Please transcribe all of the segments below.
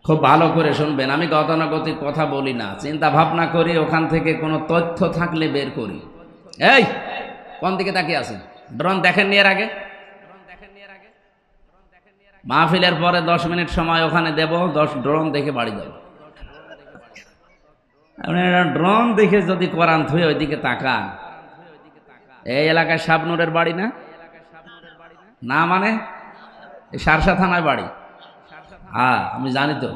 খুব ভালো করে শুনবেন, আমি গতানুগতিক কথা বলি না, চিন্তা ভাবনা করি, ওখান থেকে কোনো তথ্য থাকলে বের করি। এই কোন দিকে তাকিয়ে আছেন? ড্রোন দেখেননি এর আগে? মাহফিলের পরে 10 মিনিট সময় ওখানে দেব, 10 ড্রোন দেখে বাড়ি যাব। আপনি ড্রোন দেখে যদি কোরআন থুয়ে ওইদিকে তাকান, এই এলাকায় শাবনুরের বাড়ি না? না মানে এই সারসা থানায় বাড়ি। হ্যাঁ আমি জানি তো।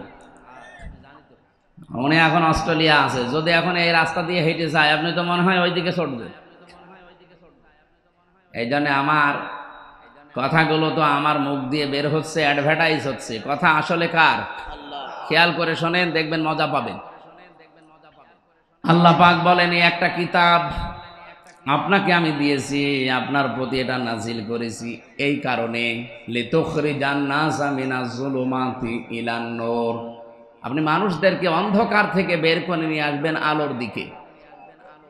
উনি এখন অস্ট্রেলিয়া আছে, যদি এখন এই রাস্তা দিয়ে হেঁটে যায় আপনি তো মনে হয় ওইদিকে ছুটবেন। এই জন্য আমার কথাগুলো তো আমার মুখ দিয়ে বের হচ্ছে, অ্যাডভার্টাইজ হচ্ছে, কথা আসলে কার? খেয়াল করে শোনেন, দেখবেন মজা পাবেন। আল্লাহ পাক বলেন, এই একটা কিতাব আপনাকে আমি দিয়েছি, আপনার প্রতি এটা নাজিল করেছি এই কারণে, লিতুখরিজান নাসা মিনাজ যুলুমাতি ইলান নূর, আপনি মানুষদেরকে অন্ধকার থেকে বের করে নিয়ে আসবেন আলোর দিকে।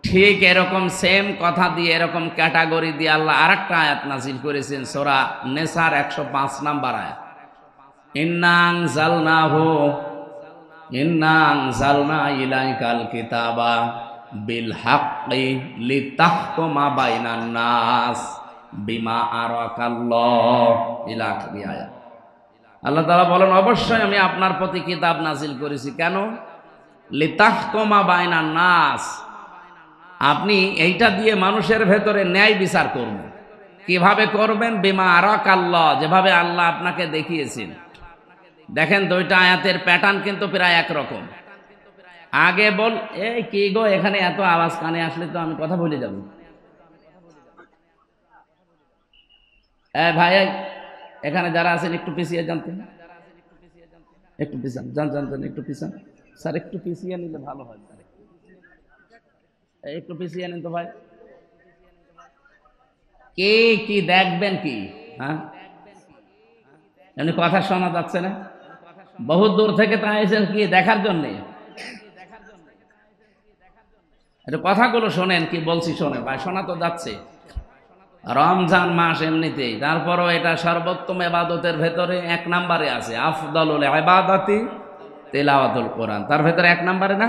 ঠিক এরকম সেম কথা দিয়ে, এরকম ক্যাটাগরি দিয়ে আল্লাহ আরেকটা আয়াত নাজিল করেছেন সূরা নেসার 105 নাম্বার আয়াত, ইন্না আনজালনা ইলাইকাল কিতাবা বিল হাক্কি লিতাহকুমা বাইনান নাস বিমা আরাকাল্লাহ, ইলা আখিরি আয়াত। আল্লাহ তাআলা বলেন, অবশ্যই আমি আপনার প্রতি কিতাব নাজিল করেছি, কেন? লিতাহকুমা বাইনান নাস, আপনি এইটা দিয়ে মানুষের ভেতরে ন্যায় বিচার করবেন। কিভাবে করবেন? বিমা আরাকাল্লাহ, যেভাবে আল্লাহ আপনাকে দেখিয়েছেন। দেখেন দুইটা আয়াতের প্যাটার্ন কিন্তু প্রায় একরকম। আগে বল, এই কি গো এখানে এত আওয়াজ, কানে আসলে তো আমি কথা বলে যাব। ভাই এখানে যারা আছেন একটু পিছিয়ে জানতেন, একটু পিছান, জান একটু পিছান স্যার, একটু পিছিয়ে নিলে ভালো হয় স্যার, একটু পিছিয়ে নিন তো ভাই। কে কি দেখবেন কি? হ্যাঁ এমনি কথা শোনা যাচ্ছে না? বহুত দূর থেকে তা এসেছেন কি দেখার জন্যে? একটু কথাগুলো শোনেন, কি বলছি শোনেন ভাই, শোনা তো যাচ্ছে। রমজান মাস এমনিতেই, তারপরও এটা সর্বোত্তম ইবাদতের ভেতরে 1 নম্বরে আছে। আফদালুল ইবাদাতি তিলাওয়াতুল কোরআন, তার ভেতরে 1 নম্বরে না?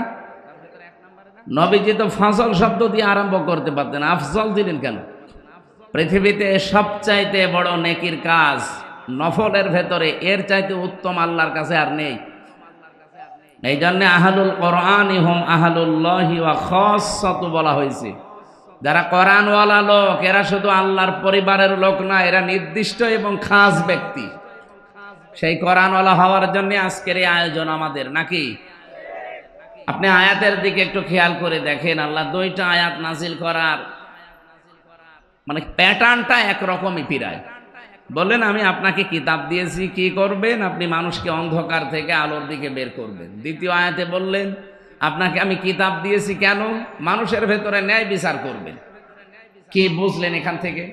নবীজি তো ফজল শব্দ দিয়ে আরম্ভ করতে পারতেন, আফজল দিলেন কেন? পৃথিবীতে সবচাইতে বড় নেকির কাজ নফলের ভেতরে, এর চাইতে উত্তম আল্লাহর কাছে আর নেই। এই জন্য আহলুল কোরআনি হুম আহলুল্লাহি ওয়া খাসসাতু বলা হয়েছে। যারা কোরআনওয়ালা লোক, এরা শুধু আল্লাহর পরিবারের লোক না, এরা নির্দিষ্ট এবং খাস ব্যক্তি। সেই কোরআনওয়ালা হওয়ার জন্য আজকের এই আয়োজন আমাদের, নাকি? আপনি আয়াতের দিকে একটু খেয়াল করে দেখেন, আল্লাহ 2টা আয়াত নাজিল করার মানে প্যাটার্নটা একরকমই পিরায়। বললেন, আমি আপনাকে কিতাব দিয়েছি, কি করবেন? আপনি মানুষকে অন্ধকার থেকে আলোর দিকে বের করবেন। দ্বিতীয় আয়াতে বললেন, আপনাকে আমি কিতাব দিয়েছি কেন? মানুষের ভেতরে ন্যায় বিচার করবেন। কি বুঝলেন এখান থেকে?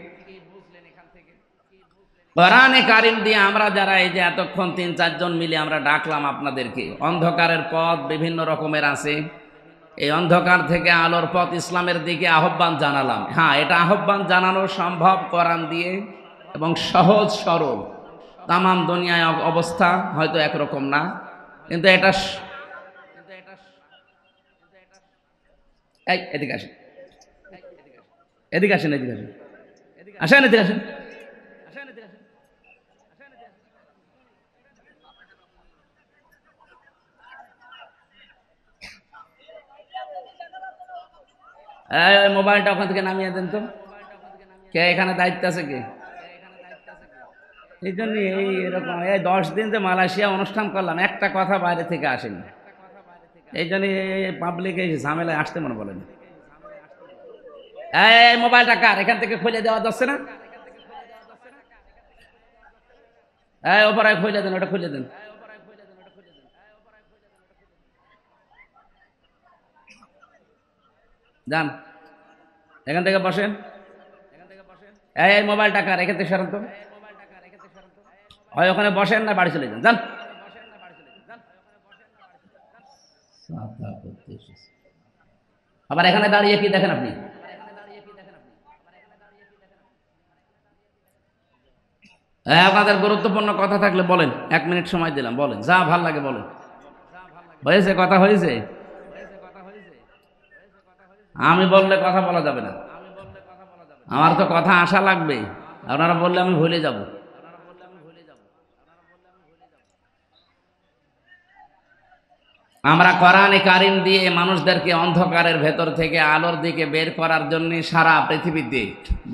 কোরআনে কারিম দিয়ে আমরা যারা এই যে এতক্ষণ 3-4 জন মিলে আমরা ডাকলাম আপনাদেরকে, অন্ধকারের পথ বিভিন্ন রকমের আছে, এই অন্ধকার থেকে আলোর পথ ইসলামের দিকে আহ্বান জানালাম। হ্যাঁ, এটা আহ্বান জানানো সম্ভব কোরআন দিয়ে এবং সহজ সরল। তামাম দুনিয়ায় অবস্থা হয়তো একরকম না, কিন্তু এটা এদিকে আসেন, এদিকে আসেন, এদিকে আসেন, আসেন, এদিকে আসেন। এই মোবাইলটা ওখান থেকে নামিয়ে দেন তো। কে এখানে দায়িত্ব আছে কে? এই জন্য এই এরকম এই 10 দিন যে মালয়েশিয়া অনুষ্ঠান করলাম, একটা কথা বাইরে থেকে আসেনি। এই জন্য পাবলিক এই ঝামেলায় আসতে মনে বলেন। এই মোবাইলটা কার? এখান থেকে খুলে দেওয়া যাচ্ছে না? এই ওপরে খুলে দেন, ওটা খুলে দেন। যান, এখান থেকে বসেন। এই মোবাইলটা কার? এখান থেকে সরান তো। হয় ওখানে বসেন না বাড়ি চলে যান, যান। আবার এখানে দাঁড়িয়ে কি দেখেন আপনি? আপনাদের গুরুত্বপূর্ণ কথা থাকলে বলেন, 1 মিনিট সময় দিলাম, বলেন যা ভাল লাগে বলেন। হয়েছে, কথা হয়েছে। আমি বললে কথা বলা যাবে না, আমার তো কথা আসা লাগবে। আপনারা বললে আমি ভুলে যাব। আমরা কোরআনে কারিম দিয়ে মানুষদেরকে অন্ধকারের ভেতর থেকে আলোর দিকে বের করার জন্য সারা পৃথিবীতে,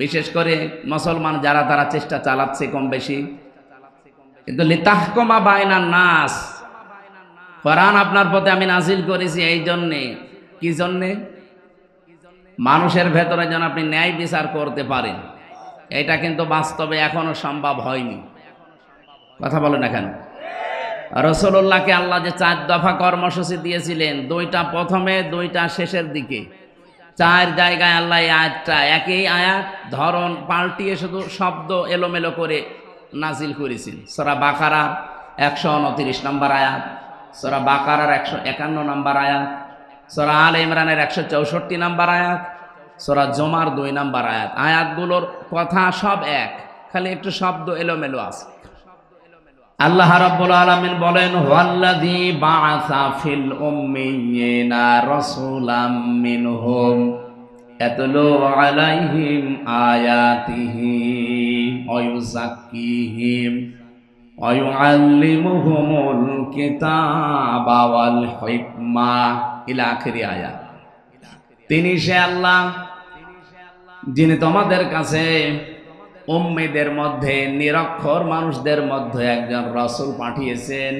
বিশেষ করে মুসলমান যারা, তারা চেষ্টা চালাচ্ছে কম বেশি। কিন্তু লিতাহকুমা বাইনান নাস, কোরআন আপনার পথে আমি নাজিল করেছি এই জন্যে। কি জন্যে? মানুষের ভেতরে যেন আপনি ন্যায় বিচার করতে পারেন। এটা কিন্তু বাস্তবে এখনো সম্ভব হয়নি। কথা বলেন না কেন? রাসূলুল্লাহকে আল্লাহ যে 4 দফা কর্মসূচি দিয়েছিলেন, 2টা প্রথমে, 2টা শেষের দিকে, 4 জায়গায় আল্লাহ এই আয়াতটা, একই আয়াত ধরন পাল্টিয়ে শুধু শব্দ এলোমেলো করে নাজিল করেছেন। সূরা বাকারা 129 নম্বর আয়াত, সূরা বাকারার 151 নম্বর আয়াত, সূরা আলে ইমরানের 164 নম্বর আয়াত, সূরা জুমার 2 নম্বর আয়াত। আয়াতগুলোর কথা সব এক, খালি একটু শব্দ এলোমেলো আছে। আল্লাহ রাব্বুল আলামিন বলেন, হুয়াল্লাযী বাআসা ফিল উম্মিয়িনা রাসূলাম মিনহুম ইয়াতলু আলাইহিম আয়াতিহি ওয়া ইউযাক্কিহিম ওয়া ইউআল্লিমুহুমুল কিতাবা ওয়াল হিকমা ইলা আখিরি আয়াত। তিনি সে আল্লাহ যিনি তোমাদের কাছে উম্মীদের মধ্যে, নিরক্ষর মানুষদের মধ্যে একজন রাসূল পাঠিয়েছেন।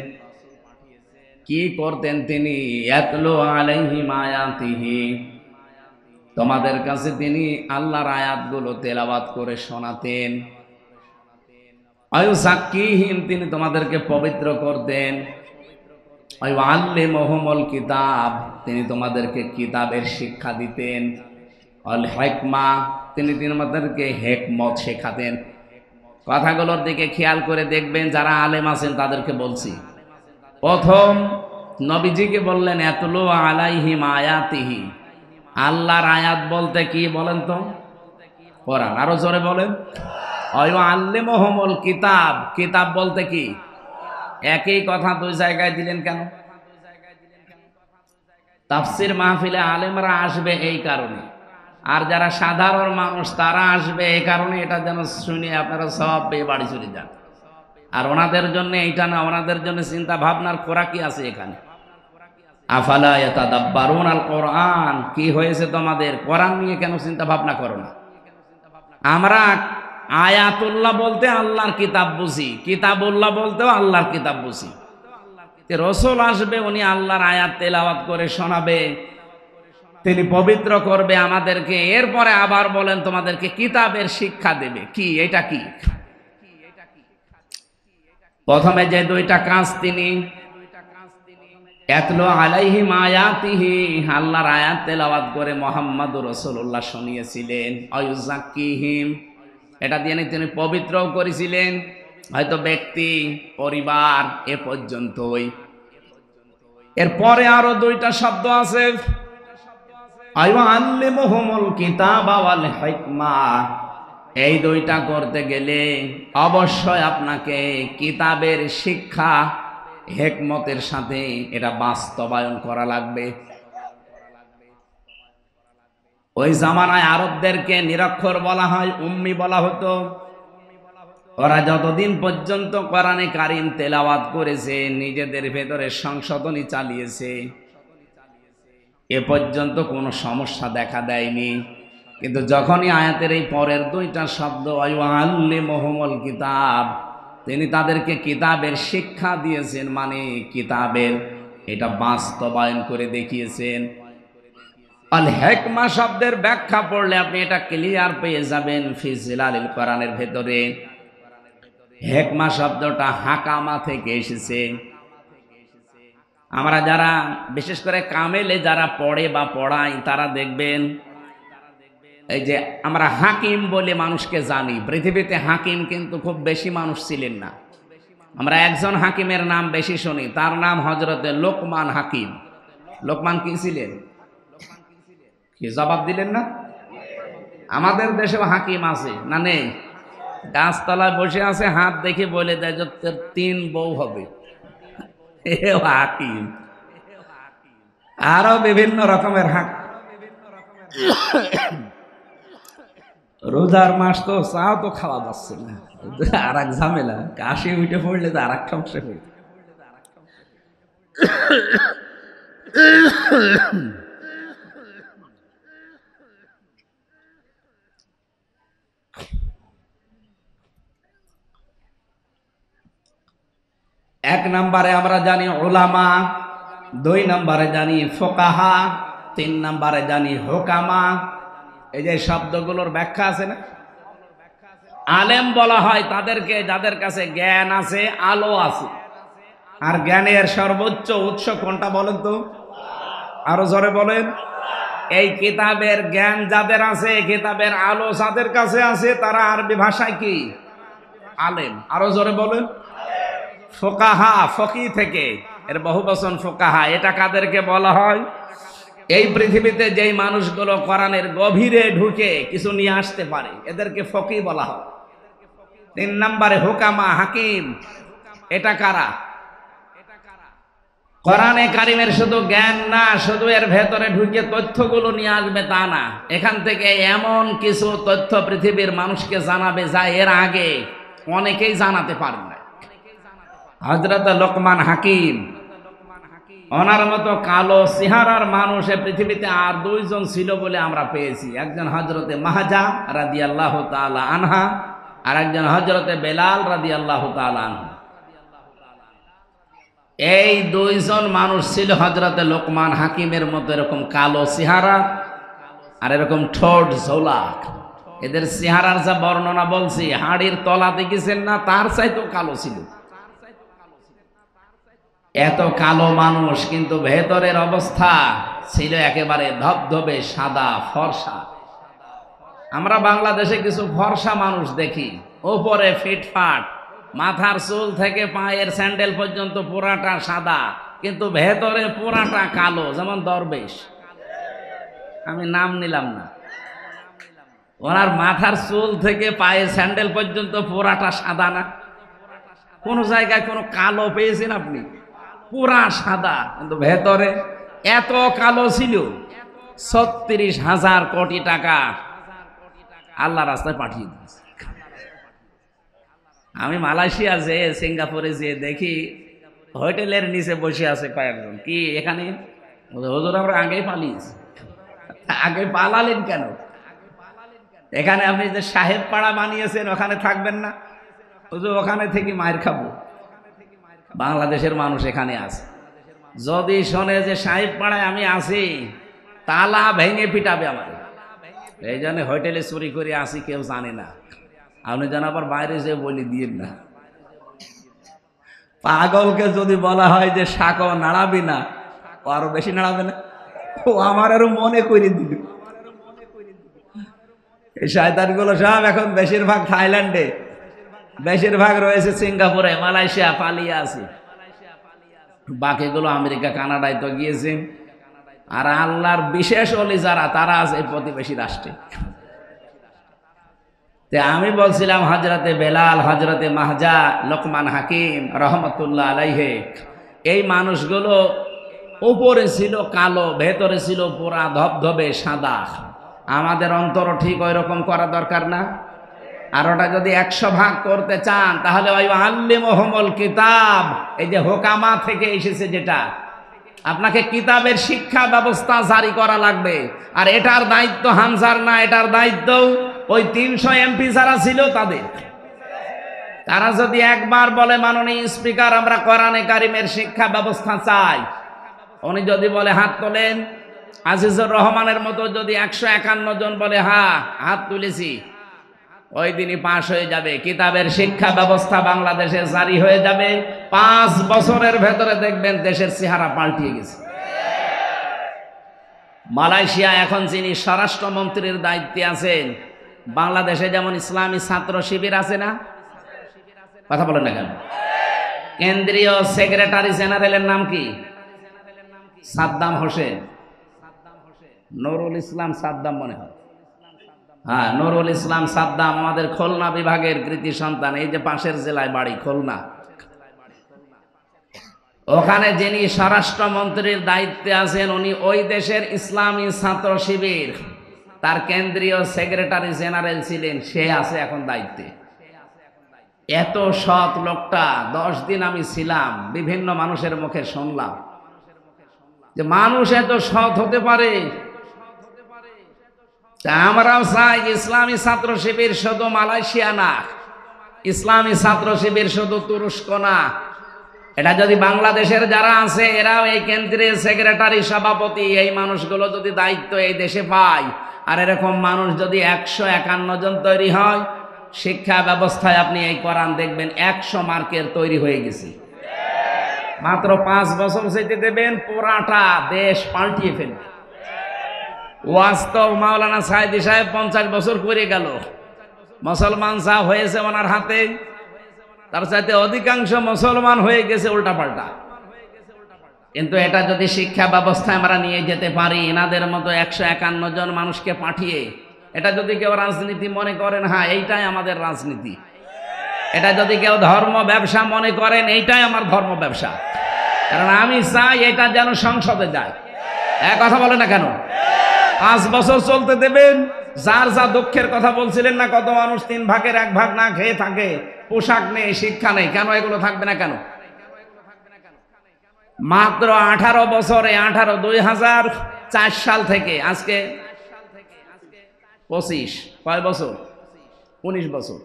কি করতেন তিনি? ইয়াতলু আলাইহিম আয়াতিহি, তোমাদের কাছে তিনি আল্লাহর আয়াতগুলো তেলাওয়াত করে শোনাতেন। আয়ুযাক্কিহিম, তিনি তোমাদেরকে পবিত্র করতেন। আল্লিমুহুমুল কিতাব, তিনি তোমাদেরকে কিতাবের শিক্ষা দিতেন। আল হিকমা, তিনি তোমাদেরকে হিকমত শেখাতেন। কথাগুলোর দিকে খেয়াল করে দেখবেন, যারা আলেম আছেন তাদেরকে বলছি। প্রথম নবীজিকে বললেন ইয়াতলু আলাইহিম আয়াতিহি, আল্লাহর আয়াত বলতে কি বলেন তো? কোরআন। আরো জোরে বলেন। আল্লিমুহুমুল কিতাব, কিতাব বলতে কি? একই কথা 2 জায়গায় দিলেন কেন? তাফসীর মাহফিলে আলেমরা আসবে এই কারণে, আর যারা সাধারণ মানুষ তারা আসবে এই কারণে, এটা যেন শুনে আপনারা সওয়াব পেয়ে বাড়ি চলে যান। আর ওনাদের জন্য এইটা না, ওনাদের জন্য চিন্তা ভাবনার খোরাকি আছে এখানে। আফালা ইয়াতাদাব্বারুনাল কোরআন, কি হয়েছে তোমাদের? কোরআন নিয়ে কেন চিন্তা ভাবনা করো না? আমরা আয়াতুল্লাহ বলতে আল্লাহর কিতাব বুঝি, কিতাবুল্লাহ বলতেও আল্লাহর কিতাব বুঝি। রাসূল আসবে, উনি আল্লাহর আয়াত তেলাওয়াত করে শোনাবে, তিনি পবিত্র করবে আমাদেরকে, এরপরে আবার বলেন তোমাদেরকে কিতাবের শিক্ষা দেবে। কি এটা? কি প্রথমে যে 2টা কাজ তিনি ইয়াতলু আলাইহিম আয়াতিহি, আল্লাহর আয়াত তেলাওয়াত করে মুহাম্মদুর রাসূলুল্লাহ শুনিয়েছিলেন। আয়ুযাক্কিহিম, এটা দিয়ে তিনি পবিত্রও করেছিলেন, হয়তো ব্যক্তি, পরিবার, এ পর্যন্তই। এরপরে আরো 2টা শব্দ আছে, আল্লিমুহুমুল কিতাবা ওয়াল হিকমা। এই 2টা করতে গেলে অবশ্যই আপনাকে কিতাবের শিক্ষা হিকমতের সাথে এটা বাস্তবায়ন করা লাগবে। ওই জামানায় আরবদেরকে নিরক্ষর বলা হয়, উম্মি বলা হতো। ওরা যতদিন পর্যন্ত কোরআনে কারিম তেলাওয়াত করেছে, নিজেদের ভেতরে সংশোধনী চালিয়েছে, এ পর্যন্ত কোনো সমস্যা দেখা দেয়নি। কিন্তু যখনই আয়াতের এই পরের 2টা শব্দ আল্লিমুহুমুল কিতাব, তিনি তাদেরকে কিতাবের শিক্ষা দিয়েছেন, মানে কিতাবের এটা বাস্তবায়ন করে দেখিয়েছেন। আল হিকমা শব্দের ব্যাখ্যা পড়লে আপনি এটা ক্লিয়ার পেয়ে যাবেন ফি জিলালিল কোরআনের ভেতরে। হিকমা শব্দটা হাকামা থেকে এসেছে। আমরা যারা বিশেষ করে কামেলে যারা পড়ে বা পড়াই, তারা দেখবেন এই যে আমরা হাকিম বলে মানুষকে জানি, পৃথিবীতে হাকিম কিন্তু খুব বেশি মানুষ ছিলেন না। আমরা একজন হাকিমের নাম বেশি শুনি, তার নাম হযরতে লোকমান হাকিম। লোকমান কি ছিলেন? কি জবাব দিলেন না? আমাদের দেশেও হাকিম আছে না নেই? গাছতলায় বসে আছে, হাত দেখে বলে দেয় যে তোর 3 বউ হবে, এ হাকিম। আরো বিভিন্ন রকমের হাক। রোজার মাস তো চাও তো খাওয়া যাচ্ছে না, আর এক ঝামেলা, কাশি উঠে পড়লে তো আর এক সমস্যা হয়ে। এক নম্বরে আমরা জানি উলামা, 2 নম্বরে জানি ফোকাহা, 3 নম্বরে জানি হুকামা। এই যে শব্দগুলোর ব্যাখ্যা আছে না, আলেম বলা হয় তাদেরকে যাদের কাছে জ্ঞান আছে, আলো আছে। আর জ্ঞানের সর্বোচ্চ উৎস কোনটা বলেন তো? আরো জোরে বলেন। এই কিতাবের জ্ঞান যাদের আছে, কিতাবের আলো যাদের কাছে আছে, তারা আরবি ভাষায় কি? আলেম। আরো জোরে বলেন। ফোকাহা, ফকি থেকে এর বহুবচন ফোকাহা। এটা কাদেরকে বলা হয়? এই পৃথিবীতে যেই মানুষগুলো কোরআনের গভীরে ঢুকে কিছু নিয়ে আসতে পারে, এদেরকে ফকি বলা হয়। 3 নম্বরে হুকামা, হাকিম। এটা কারা? কোরআনে কারিমের শুধু জ্ঞান না, শুধু এর ভেতরে ঢুকে তথ্যগুলো নিয়ে আসবে তা না, এখান থেকে এমন কিছু তথ্য পৃথিবীর মানুষকে জানাবে যা এর আগে অনেকেই জানাতে পারে না। হযরত লোকমান হাকিম, ওনার মতো কালো চেহারার মানুষ পৃথিবীতে আর 2 জন ছিল বলে আমরা পেয়েছি। একজন হযরতে মাহজা রাদিয়াল্লাহু তাআলা আনহা, আর একজন হযরতে বেলাল রাদিয়াল্লাহু তাআলা আনহু। এই 2 জন মানুষ ছিল হযরতে লোকমান হাকিমের মতো এরকম কালো চেহারা আর এরকম ঠোঁট ঝোলা। এদের চেহারার যা বর্ণনা বলছি, হাড়ির তলা দেখেছেন না, তার চাইতেও কালো ছিল। এত কালো মানুষ, কিন্তু ভেতরের অবস্থা ছিল একেবারে ধবধবে সাদা ফর্সা। আমরা বাংলাদেশে কিছু ফর্সা মানুষ দেখি, উপরে ফিটফাট, মাথার চুল থেকে পায়ের স্যান্ডেল পর্যন্ত পুরাটা সাদা, কিন্তু ভেতরে পুরাটা কালো, যেমন দরবেশ। আমি নাম নিলাম না। ওনার মাথার চুল থেকে পায়ের স্যান্ডেল পর্যন্ত পুরাটা সাদা না? কোন জায়গায় কোনো কালো পেয়েছেন আপনি? পুরা সাদা, কিন্তু ভেতরে এত কালো ছিল। 36,000 কোটি টাকা আল্লাহ রাস্তায় পাঠিয়ে দিয়েছে। আমি মালয়েশিয়া যে, সিঙ্গাপুরে যে দেখি হোটেলের নিচে বসে আছে কয়েকজন। কি এখানে? হুজুর আমরা আগেই পালিয়েছি। আগে পালালেন কেন? এখানে আপনি যে সাহেব পাড়া বানিয়েছেন, ওখানে থাকবেন না? হুজুর ওখানে থেকে মায়ের খাবো। বাংলাদেশের মানুষ এখানে আছে, যদি শোনে যে সাহেব পাড়ায় আমি আছি, তালা ভেঙে পিটাবে আমার। এই জন্য হোটেলে চুরি করে আসি, কেউ জানে না। আপনি যেন আবার বাইরে যে বলি দিয়েন না। পাগলকে যদি বলা হয় যে শাক নাড়াবি না, ও আরো বেশি নাড়াবে না। ও আমার আরো মনে করে দিল। এই শয়তানগুলো সব এখন বেশিরভাগ থাইল্যান্ডে, বেশিরভাগ রয়েছে সিঙ্গাপুরে, মালয়েশিয়া, পালিয়ে আছে। বাকিগুলো আমেরিকা, কানাডায় তো গিয়েছেন। আর আল্লাহর বিশেষ ওলি যারা, তারা আছে এই প্রতিবেশী রাষ্ট্রে। আমি বলছিলাম হযরতে বেলাল, হযরতে মাহজা, লোকমান হাকিম রহমতুল্লাহ আলাইহে, এই মানুষগুলো উপরে ছিল কালো, ভেতরে ছিল পুরা ধবধবে সাদা। আমাদের অন্তর ঠিক ওই রকম করা দরকার না? আর ওটা যদি 100 ভাগ করতে চান, তাহলে ওই আল্লিমুহুমুল কিতাব, এই যে হুকামা থেকে এসেছে, যেটা আপনাকে কিতাবের শিক্ষা ব্যবস্থা জারি করা লাগবে। আর এটার দায়িত্ব হামজার না, এটার দায়িত্ব ওই 300 এমপি যারা ছিল তাদের। তারা যদি একবার বলে, মাননীয় স্পিকার আমরা কোরআনে কারিমের শিক্ষা ব্যবস্থা চাই, উনি যদি বলে হাত তোলেন, আজিজুর রহমানের মতো যদি 151 জন বলে হ্যাঁ হাত তুলেছি, ওই দিনই পাশ হয়ে যাবে। কিতাবের শিক্ষা ব্যবস্থা বাংলাদেশে জারি হয়ে যাবে। 5 বছরের ভেতরে দেখবেন দেশের চেহারা পাল্টিয়ে গেছে। মালয়েশিয়া এখন যিনি স্বরাষ্ট্রমন্ত্রীর দায়িত্বে আছেন, বাংলাদেশে যেমন ইসলামী ছাত্র শিবির আছে না? কথা বলেন না কেন? কেন্দ্রীয় সেক্রেটারি জেনারেলের নাম কি? সাদ্দাম হোসেন, নুরুল ইসলাম সাদ্দাম মনে হয়। হ্যাঁ, নুরুল ইসলাম সাদ্দাম আমাদের খুলনা বিভাগের কৃতি সন্তান। এই যে পাশের জেলায় বাড়ি, খুলনা। ওখানে যিনি স্বরাষ্ট্রমন্ত্রীর দায়িত্বে আছেন উনি ওই দেশের ইসলামী ছাত্র শিবির তার কেন্দ্রীয় সেক্রেটারি জেনারেল ছিলেন, সে আছে এখন দায়িত্বে। এত সৎ লোকটা, 10 দিন আমি ছিলাম, বিভিন্ন মানুষের মুখে শুনলাম যে মানুষ এত সৎ হতে পারে। আমরাও চাই ইসলামী ছাত্র শিবির শুধু মালয়েশিয়া না, ইসলামী ছাত্র শিবির শুধু তুরস্ক না, এটা যদি বাংলাদেশের যারা আছে এরাও এই কেন্দ্রীয় সেক্রেটারি সভাপতি এই মানুষগুলো যদি দায়িত্ব এই দেশে পায়, আর এরকম মানুষ যদি 151 জন তৈরি হয়, শিক্ষা ব্যবস্থায় আপনি এই কোরআন দেখবেন 100 মার্কের তৈরি হয়ে গেছে। মাত্র 5 বছর যেতে দেবেন, পুরাটা দেশ পাল্টিয়ে ফেলবে। ওয়াস্তব মাওলানা সাইদি সাহেব 50 বছর করে গেল, মুসলমান যা হয়েছে ওনার হাতে, তার চাইতে অধিকাংশ মুসলমান হয়ে গেছে উল্টাপাল্টা। কিন্তু এটা যদি শিক্ষা ব্যবস্থায় আমরা নিয়ে যেতে পারি, এনাদের মতো 151 জন মানুষকে পাঠিয়ে, এটা যদি কেউ রাজনীতি মনে করেন, হ্যাঁ এইটাই আমাদের রাজনীতি, এটা যদি কেউ ধর্ম ব্যবসা মনে করেন, এইটাই আমার ধর্ম ব্যবসা, কারণ আমি চাই এটা যেন সংসদে যায়। এক কথা বলে না কেন? 5 বছর চলতে দেবেন। যার যা দুঃখের কথা বলছিলেন না, কত মানুষ 3 ভাগের 1 ভাগ না খেয়ে থাকে, পোশাক নেই, শিক্ষা নেই, কেন এগুলো থাকবে না কেন? মাত্র 18 বছরে 2004 সাল থেকে আজকে 25 কয় বছর? 19 বছর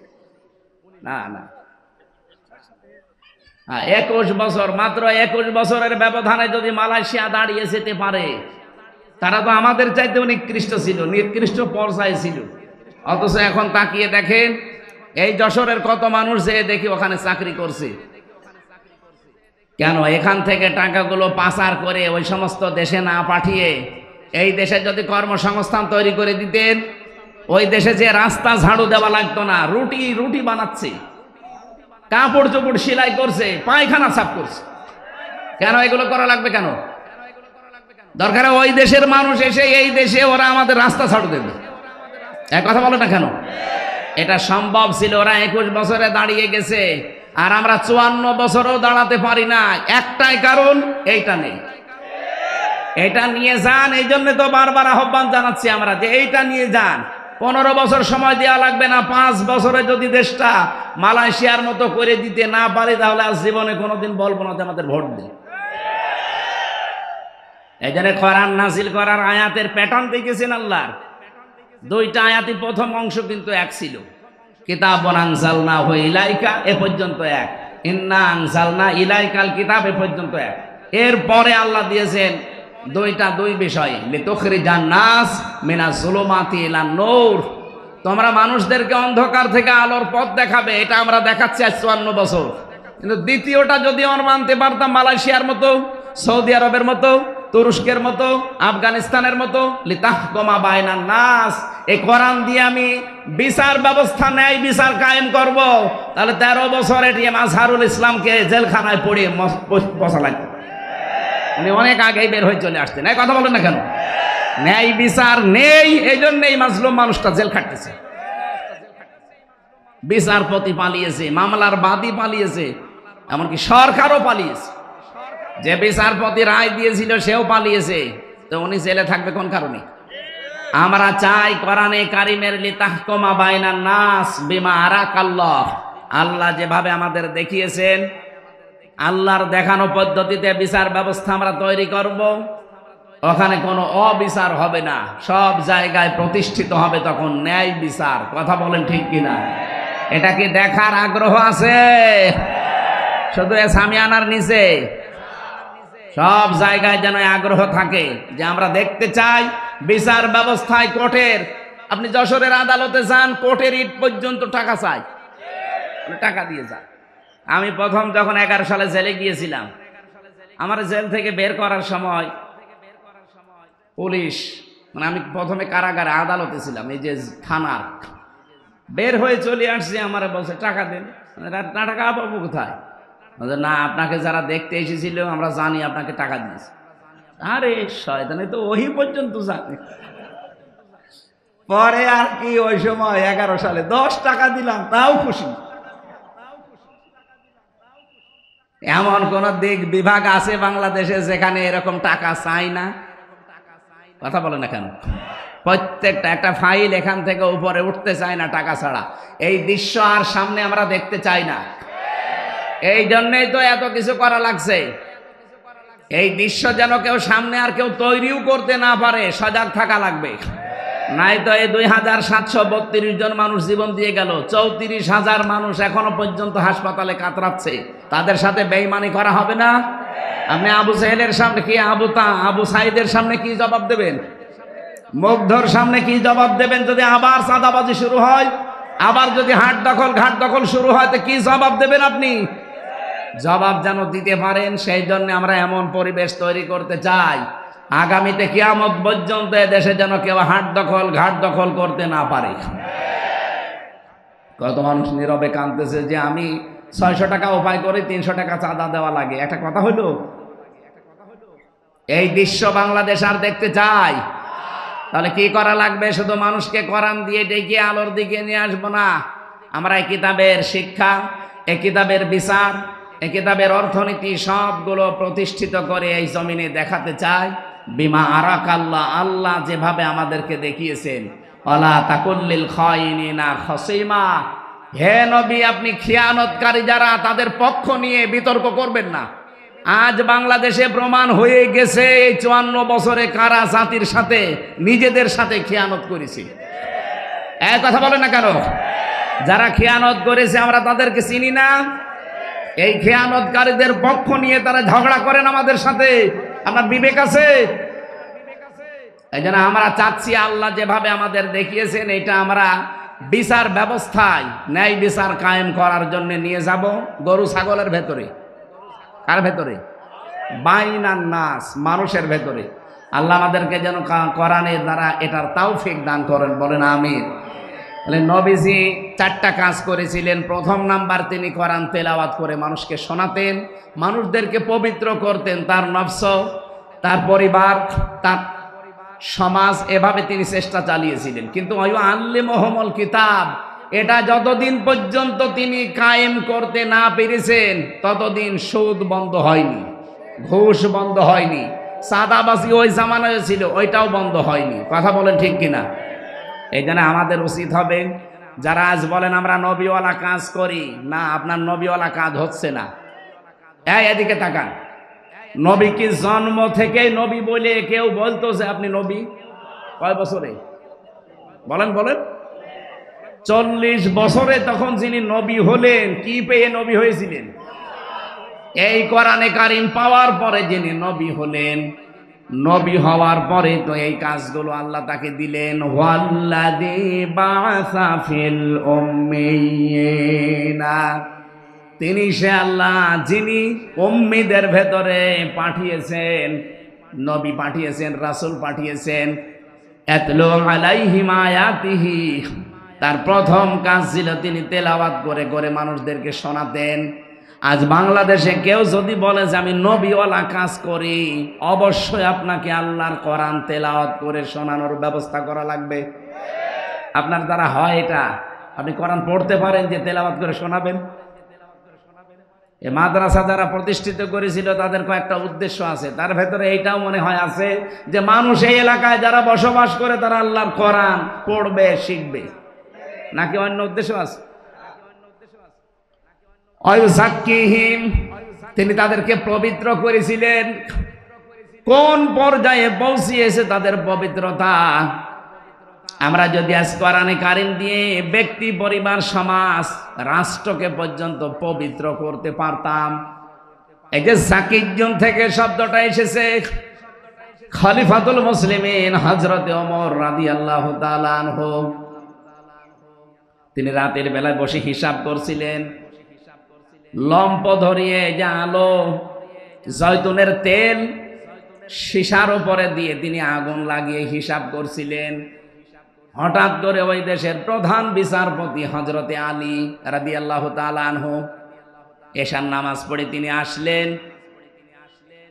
না না 21 বছর, মাত্র 21 বছরের ব্যবধানে যদি মালয়েশিয়া দাঁড়িয়ে যেতে পারে, তারা তো আমাদের চাইতে নিকৃষ্ট ছিল, নিকৃষ্ট পর্যায়ে ছিল। অথচ এখন তাকিয়ে দেখেন এই যশোরের কত মানুষ যে দেখি ওখানে চাকরি করছে। কেন? এখান থেকে টাকাগুলো পাচার করে ওই সমস্ত দেশে না পাঠিয়ে এই দেশে যদি কর্মসংস্থান তৈরি করে দিতেন, ওই দেশে যে রাস্তা ঝাড়ু দেওয়া লাগতো না, রুটি বানাচ্ছে, কাপড় চোপড় সেলাই করছে, পায়খানা সাফ করছে, কেন এগুলো করা লাগবে কেন? দরকার ওই দেশের মানুষ এসে এই দেশে ওরা আমাদের রাস্তা ঝাড়ু দেবে। এক কথা বলো না কেন? এটা সম্ভব ছিল, ওরা 21 বছরে দাঁড়িয়ে গেছে, আর আমরা 54 বছরও দাঁড়াতে পারি না। একটাই কারণ, এইটা নেই। এটা নিয়ে যান, এই জন্য তো বারবার আহ্বান জানাচ্ছি আমরা যে এইটা নিয়ে যান। 15 বছর সময় দেওয়া লাগবে না, 5 বছরে যদি দেশটা মালয়েশিয়ার মতো করে দিতে না পারে, তাহলে আজ জীবনে কোনোদিন বলবো না যে আমাদের ভোট দিন। এই জন্য কোরআন নাজিল করার আয়াতের প্যাটার্ন দেখেছেন আল্লাহর। 2টা আয়াতই প্রথম অংশ কিন্তু এক ছিল, কিতাবুন আনজালনাহু ইলাইকা এ পর্যন্ত এক, ইন্না আনজালনা ইলাইকাল কিতাব এ পর্যন্ত এক। এরপরে আল্লাহ দিয়েছেন 2 বিষয়, লিতুখরিজান নাস মিনাজ জুলুমাতি ইলান নূর, তোমরা মানুষদেরকে অন্ধকার থেকে আলোর পথ দেখাবে। এটা আমরা দেখাচ্ছি আজ 54 বছর। কিন্তু দ্বিতীয়টা যদি আমরা মানতে পারতাম, মালয়েশিয়ার মতো, সৌদি আরবের মতো, তুরস্কের মতো, আফগানিস্তানের মতো, লিতাহকুমা বাইনান নাস, এই কোরআন দিয়ে আমি বিচার ব্যবস্থা, ন্যায় বিচার কায়েম করব, তাহলে 13 বছর এটিএম আজহারুল ইসলামকে জেলখানায় পড়িয়ে বসা লাগবে। উনি অনেক আগেই বের হয়ে চলে আসতেন। এই কথা বলেন না কেন? ন্যায় বিচার নেই, এই জন্যই মাজলুম মানুষটা জেল খাটতেছে। বিচারপতি পালিয়েছে, মামলার বাদী পালিয়েছে, এমনকি সরকারও পালিয়েছে। যে বিচারপতি রায় দিয়েছিল সেও পালিয়েছে, তো উনি জেলে থাকবে কোন কারণে? আমরা চাই কোরআনে কারিমের লিতাহকুমা বাইনান নাস বিমা আরাকাল্লাহ, আল্লাহ যেভাবে আমাদের দেখিয়েছেন, আল্লাহর দেখানো পদ্ধতিতে বিচার ব্যবস্থা আমরা তৈরি করব। ওখানে কোনো অবিচার হবে না, সব জায়গায় প্রতিষ্ঠিত হবে তখন ন্যায় বিচার। কথা বলেন ঠিক কিনা? এটা কি দেখার আগ্রহ আছে? শুধু সামিয়ানার নিচে সব জায়গায় যেন আগ্রহ থাকে যে আমরা দেখতে চাই বিচার ব্যবস্থায় কোর্টের। আপনি যশোরের আদালতে যান, কোর্টের ইট পর্যন্ত টাকা চাই, টাকা দিয়ে যান। আমি প্রথম যখন 11 সালে জেলে গিয়েছিলাম, আমার জেল থেকে বের করার সময় পুলিশ, মানে আমি প্রথমে কারাগারে, আদালতে ছিলাম, এই যে থানার, বের হয়ে চলে আসছি, আমার বলছে টাকা দেন। টাকা পাবো কোথায়? না, আপনাকে যারা দেখতে এসেছিল আমরা জানি আপনাকে টাকা দিয়েছে। আরে শয়তানে তো ওই পর্যন্ত জানে। পরে আর কি, ওই সময় 11 সালে 10 টাকা দিলাম, তাও খুশি। এমন কোন দিক বিভাগ আছে বাংলাদেশে যেখানে এরকম টাকা চাই না? কথা বলে না কেন? প্রত্যেকটা একটা ফাইল এখান থেকে উপরে উঠতে চায় না টাকা ছাড়া। এই দৃশ্য আর সামনে আমরা দেখতে চাই না। এই জন্যই তো এত কিছু করা লাগছে। এই দৃশ্য যেন কেউ সামনে আর কেউ তৈরিও করতে না পারে, সজাগ থাকা লাগবে। নাই তো এই 2732 জন মানুষ জীবন দিয়ে গেল, 34,000 মানুষ এখনো পর্যন্ত হাসপাতালে কাতরাচ্ছে। তাদের সাথে বেঈমানি করা হবে না? আপনি আবু সাহেলের সামনে কি, আবু সাইদের সামনে কি জবাব দেবেন? মুগ্ধর সামনে কি জবাব দেবেন? যদি আবার চাঁদাবাজি শুরু হয়, আবার যদি ঘাট দখল শুরু হয়, তো কি জবাব দেবেন আপনি? জবাব যেন দিতে পারেন, সেই জন্য আমরা এমন পরিবেশ তৈরি করতে চাই আগামীতে কিয়ামত পর্যন্ত দেশে যেন কেউ ঘাট দখল করতে না পারে। কত মানুষ নীরবে কাঁদতেছে যে আমি 600 টাকা উপায় করে 300 টাকা চাঁদা দেওয়া লাগে। একটা কথা হইল? এই দৃশ্য বাংলাদেশ আর দেখতে চাই? তাহলে কি করা লাগবে? শুধু মানুষকে কোরআন দিয়ে ডেকে আলোর দিকে নিয়ে আসবো না। আমরা এই কিতাবের শিক্ষা, এই কিতাবের বিচার, এই কিতাবের অর্থনীতি সবগুলো প্রতিষ্ঠিত করে এই জমিনে দেখাতে চাই। বিমা আরাকাল্লাহ, আল্লাহ যেভাবে আমাদেরকে দেখিয়েছেন। ওয়ালা তাকুল্লিল খায়িনিনা খসীমা, হে নবী আপনি খিয়ানতকারী যারা তাদের পক্ষ নিয়ে বিতর্ক করবেন না। আজ বাংলাদেশে প্রমাণ হয়ে গেছে এই 54 বছরে কারা জাতির সাথে, নিজেদের সাথে খিয়ানত করেছি। এক কথা বলে না কেন? যারা খিয়ানত করেছে আমরা তাদেরকে চিনি না? এই খেয়ানতকারীদের পক্ষ নিয়ে তারা ঝগড়া করেন আমাদের সাথে। আপনার বিবেক আছে? এই জন্য আমরা চাচ্ছি আল্লাহ যেভাবে আমাদের দেখিয়েছেন এটা আমরা বিচার ব্যবস্থায় ন্যায় বিচার কায়েম করার জন্য নিয়ে যাব। গরু ছাগলের ভেতরে, কার ভেতরে? বাইনান নাস, মানুষের ভেতরে। আল্লাহ আমাদেরকে যেন কোরআনের দ্বারা এটার তৌফিক দান করেন, বলেন আমিন। নবীজি 4টা কাজ করেছিলেন। প্রথম নাম্বার, তিনি কোরআন তেলাওয়াত করে মানুষকে শোনাতেন, মানুষদেরকে পবিত্র করতেন, তার নফস, তার পরিবার, তার সমাজ, এভাবে তিনি চেষ্টা চালিয়েছিলেন। কিন্তু আল্লিমুহুমুল কিতাব, এটা যতদিন পর্যন্ত তিনি কায়েম করতে না পেরেছেন ততদিন সুদ বন্ধ হয়নি, ঘুষ বন্ধ হয়নি, সাদাবাজি ওই জামানায় ছিল ওইটাও বন্ধ হয়নি। কথা বলেন ঠিক কিনা? এই জন্য আমাদের উচিত হবে, যারা আজ বলেন আমরা নবীওয়ালা কাজ করি না, আপনার নবীওয়ালা কাজ হচ্ছে না। এদিকে তাকান, নবী কি জন্ম থেকে নবী বলে কেউ বলতো যে আপনি নবী? কয় বছরে বলেন? 40 বছরে তখন যিনি নবী হলেন, কি পেয়ে নবী হয়েছিলেন? এই কোরআনে কারিম পাওয়ার পরে যিনি নবী হলেন, নবী হওয়ার পরে তো এই কাজগুলো আল্লাহ তাকে দিলেন। ওয়াল্লাযী বা'সা ফিল উম্মিয়িনা, তিনি সে আল্লাহ যিনি উম্মিদের ভেতরে পাঠিয়েছেন, নবী পাঠিয়েছেন, রাসূল পাঠিয়েছেন। ইয়াতলু আলাইহিম আয়াতিহি, তার প্রথম কাজ ছিল তিনি তেলাওয়াত করে করে মানুষদেরকে শোনাতেন। আজ বাংলাদেশে কেউ যদি বলে যে আমি নবীওয়ালা কাজ করি, অবশ্যই আপনাকে আল্লাহর কোরআন তেলাওয়াত করে শোনানোর ব্যবস্থা করা লাগবে। আপনার দ্বারা হয় এটা? আপনি কোরআন পড়তে পারেন যে তেলাওয়াত করে শোনাবেন? এই মাদ্রাসা যারা প্রতিষ্ঠিত করেছিল তাদের কয়েকটা উদ্দেশ্য আছে, তার ভেতরে এইটাও মনে হয় আছে যে মানুষ এই এলাকায় যারা বসবাস করে তারা আল্লাহর কোরআন পড়বে, শিখবে, নাকি অন্য উদ্দেশ্য আছে? ওয়ায়ুযাক্কিহিম, তিনি তাদেরকে পবিত্র করেছিলেন। কোন পর্যায়ে পৌঁছিয়েছে তাদের পবিত্রতা? আমরা যদি আজ কোরআনে কারিম দিয়ে ব্যক্তি, পরিবার, সমাজ, রাষ্ট্রকে পর্যন্ত পবিত্র করতে পারতাম। এই যে জাকিজুন থেকে শব্দটা এসেছে, খলিফাতুল মুসলিমিন হযরতে ওমর রাদিয়াল্লাহু তাআলা আনহু, তিনি রাতের বেলায় বসে হিসাব করছিলেন। লম্প ধরিয়ে যে আলো, জয়তুনের তেল সীসার উপরে দিয়ে তিনি আগুন লাগিয়ে হিসাব করছিলেন। হঠাৎ করে ওই দেশের প্রধান বিচারপতি হযরতে আলী রাদিয়াল্লাহু তাআলা আনহু এশার নামাজ পড়ে তিনি আসলেন।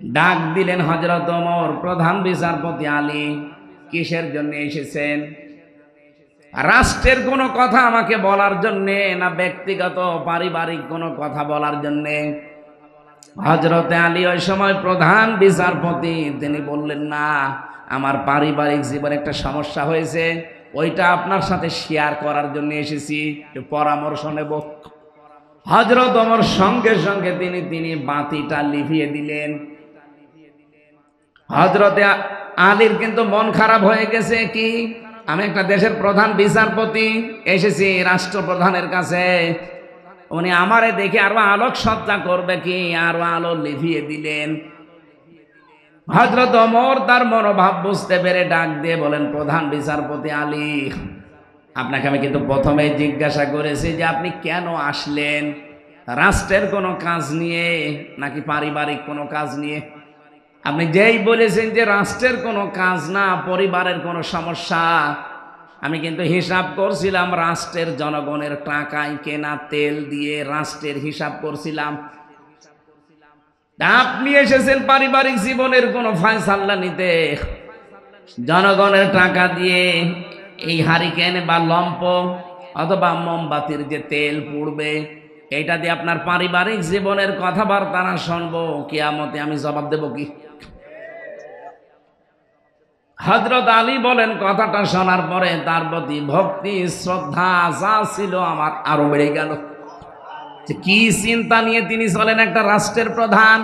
ডাক দিলেন, হযরত ওমর, প্রধান বিচারপতি আলী, কিসের জন্য এসেছেন? রাষ্ট্রের কোনো কথা আমাকে বলার জন্যে, না ব্যক্তিগত পারিবারিক কোনো কথা বলার জন্যে? হযরতে আলী ওই সময় প্রধান বিচারপতি, তিনি বললেন, না, আমার পারিবারিক জীবনে একটা সমস্যা হয়েছে, ওইটা আপনার সাথে শেয়ার করার জন্য এসেছি, একটু পরামর্শ নেব। হযরত ওমর সঙ্গে সঙ্গে তিনি বাতিটা লিভিয়ে দিলেন। হযরতে আলীর কিন্তু মন খারাপ হয়ে গেছে, কি আমি একটা দেশের প্রধান বিচারপতি এসেছি রাষ্ট্রপ্রধানের কাছে, উনি আমারে দেখে আরো আলোক সজ্জা করবে কি, আরো আলো লিভিয়ে দিলেন। হযরত ওমর তার মনোভাব বুঝতে পেরে ডাক দিয়ে বলেন, প্রধান বিচারপতি আলী, আপনাকে আমি কিন্তু প্রথমেই জিজ্ঞাসা করেছি যে আপনি কেন আসলেন, রাষ্ট্রের কোনো কাজ নিয়ে নাকি পারিবারিক কোনো কাজ নিয়ে? আপনি যেই বলেছেন যে রাষ্ট্রের কোনো কাজ না, পরিবারের কোনো সমস্যা, আমি কিন্তু হিসাব করছিলাম রাষ্ট্রের জনগণের টাকায় কেনা তেল দিয়ে রাষ্ট্রের হিসাব করছিলাম। আপনি এসেছেন পারিবারিক জীবনের কোনো ফয়সালা নিতে, জনগণের টাকা দিয়ে এই হারিকেন বা লম্প অথবা মোমবাতির যে তেল পুড়বে, এইটা দিয়ে আপনার পারিবারিক জীবনের কথাবার্তা না শুনবো, কিয়ামতে আমি জবাব দেব কি? হযরত আলী বলেন, কথাটা শোনার পরে তার প্রতি ভক্তি শ্রদ্ধা যা ছিল আমার আরো বেড়ে গেল। কি চিন্তা নিয়ে তিনি চলেন, একটা রাষ্ট্রের প্রধান,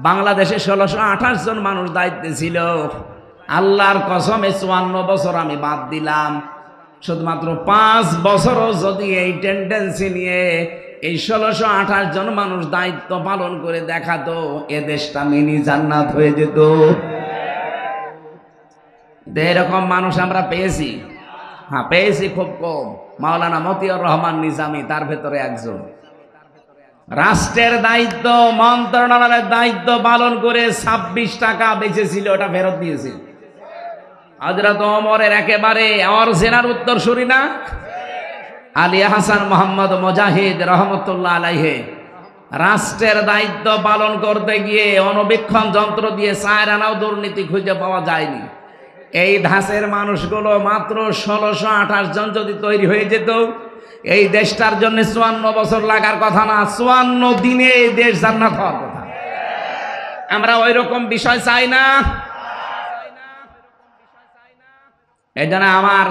বাংলাদেশে 1628 জন মানুষ দায়িত্বে ছিল। আল্লাহর কসমে 54 বছর আমি বাদ দিলাম, শুধুমাত্র 5 বছরও যদি এই টেন্ডেন্সি নিয়ে এই 1628 জন মানুষ দায়িত্ব পালন করে দেখাতো, এ দেশটা মিনি জান্নাত হয়ে যেত। এরকম মানুষ আমরা পেয়েছি, হ্যাঁ পেয়েছি, খুব কম। মাওলানা মতিউর রহমান নিজামী তার ভেতরে একজন। রাষ্ট্রের দায়িত্ব, মন্ত্রণালয়ের দায়িত্ব পালন করে 26 টাকা বেঁচেছিল, ওটা ফেরত দিয়েছে। হযরত ওমরের একেবারে অরিজিনাল উত্তরসূরি না, আলী হাসান মোহাম্মদ মুজাহিদ রহমতুল্লাহ আলাইহি, রাষ্ট্রের দায়িত্ব পালন করতে গিয়ে অণুবীক্ষণ যন্ত্র দিয়ে 4 আনাও দুর্নীতি খুঁজে পাওয়া যায়নি। এই ধাঁচের মানুষগুলো মাত্র 1628 জন যদি তৈরি হয়ে যেত, এই দেশটার জন্য 54 বছর লাগার কথা না, 54 দিনে এই দেশ জান্নাত হওয়ার কথা। আমরা ওই রকম বিষয় চাই না। এই জন্য আমার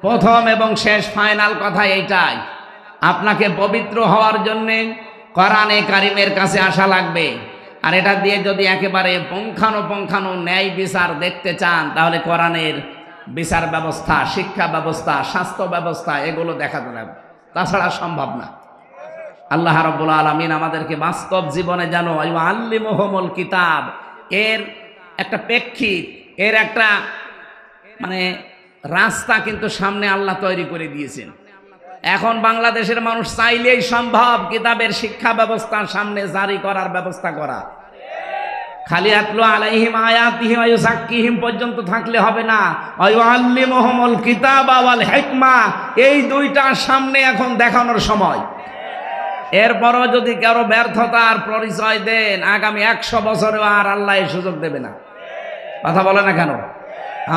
প্রথম এবং শেষ ফাইনাল কথা এইটাই, আপনাকে পবিত্র হওয়ার জন্য কোরআনে কারিমের কাছে আসা লাগবে। আর এটা দিয়ে যদি একেবারে পুঙ্খানুপুঙ্খানু ন্যায় বিচার দেখতে চান, তাহলে কোরআনের বিচার ব্যবস্থা, শিক্ষা ব্যবস্থা, স্বাস্থ্য ব্যবস্থা, এগুলো দেখাতে হবে, তাছাড়া সম্ভব না। আল্লাহ রাব্বুল আলামিন আমাদেরকে বাস্তব জীবনে যেন আল্লিমুহুমুল কিতাব এর একটা প্রেক্ষিত, এর একটা মানে রাস্তা কিন্তু সামনে আল্লাহ তৈরি করে দিয়েছেন। এখন বাংলাদেশের মানুষ চাইলেই সম্ভব কিতাবের শিক্ষা ব্যবস্থা সামনে জারি করার ব্যবস্থা করা। খালি আতলু আলাইহিম আয়াতিহি ওয়া ইউযাক্কিহিম পর্যন্ত থাকলে হবে না, ওয়া ইউআল্লিমুহুমুল কিতাবা ওয়াল হিকমা, এই দুইটা সামনে এখন দেখানোর সময়। এরপরও যদি কারো ব্যর্থতার পরিচয় দেন, আগামী 100 বছরেও আর আল্লাহ এই সুযোগ দেবে না। কথা বলে না কেন?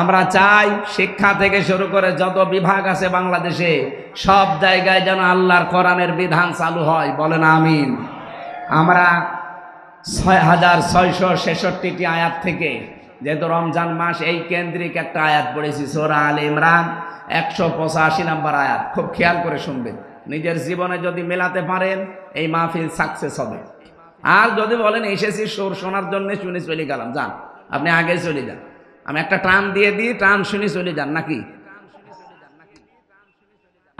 আমরা চাই শিক্ষা থেকে শুরু করে যত বিভাগ আছে বাংলাদেশে, সব জায়গায় যেন আল্লাহর কোরআনের বিধান চালু হয়। বলেন আমিন। আমরা 6666টি আয়াত থেকে, যেহেতু রমজান মাস, এই কেন্দ্রিক একটা আয়াত পড়েছি, সূরা আলে ইমরান 185 নম্বর আয়াত। খুব খেয়াল করে শুনবেন, নিজের জীবনে যদি মেলাতে পারেন এই মাহফিল সাকসেস হবে। আর যদি বলেন এসেছি সুর শোনার জন্য, শুনে চলে গেলাম, যান, আপনি আগে চলে যান, আমি একটা টান দিয়ে দিই, টান শুনে চলে যান নাকি?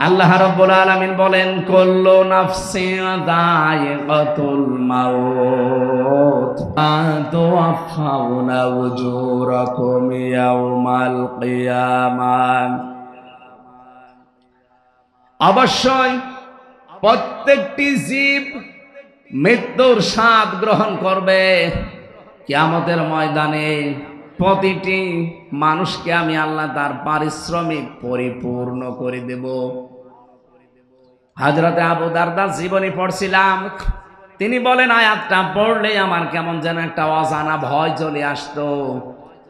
আল্লাহ রাব্বুল আলামিন বলেন, কুল্লু নাফসিন যায়িকাতুল মাউত আতুওয়াফাউনা উজুরাকুম ইয়াউমাল কিয়ামাহ। অবশ্যই প্রত্যেকটি জীব মৃত্যুর স্বাদ গ্রহণ করবে। কিয়ামতের ময়দানে প্রতিটি মানুষকে আমি আল্লাহ তার পারিশ্রমিক পরিপূর্ণ করে দেব। হযরতে আবু দারদার জীবনী পড়ছিলাম, তিনি বলেন আয়াতটা পড়লে আমার কেমন যেন একটা অজানা ভয় চলে আসতো,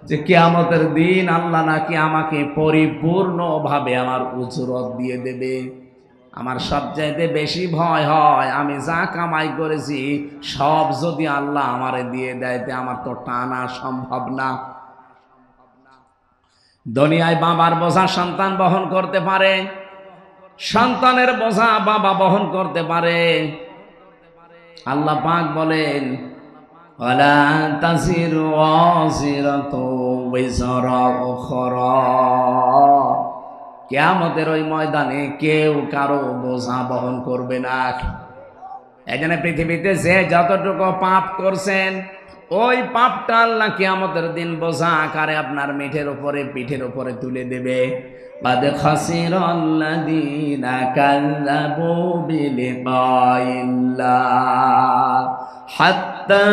যে কিয়ামতের দিন আল্লাহ নাকি আমাকে পরিপূর্ণভাবে আমার উজরত দিয়ে দেবে। আমার সবচাইতে বেশি ভয় হয় আমি যা কামাই করেছি সব যদি আল্লাহ আমারে দিয়ে দেয় তে আমার তো টানা সম্ভব না। দুনিয়ায় বাবার বোঝা সন্তান বহন করতে পারে, সন্তানের বোঝা বাবা বহন করতে পারে। আল্লাহ পাক বলেন ওয়ালা তাসিরু ওয়াজিরাতু বিজরা উখরা, কিয়ামতের ওই ময়দানে কেউ কারো বোঝা বহন করবে না। এজন্য পৃথিবীতে যে যতটুকু পাপ করছেন ওই পাপটা আল্লাহ কিয়ামতের দিন বোঝা আকারে আপনার পিঠের উপরে তুলে দেবে। قد خسر الذين كذبوا بلقاء الله حتى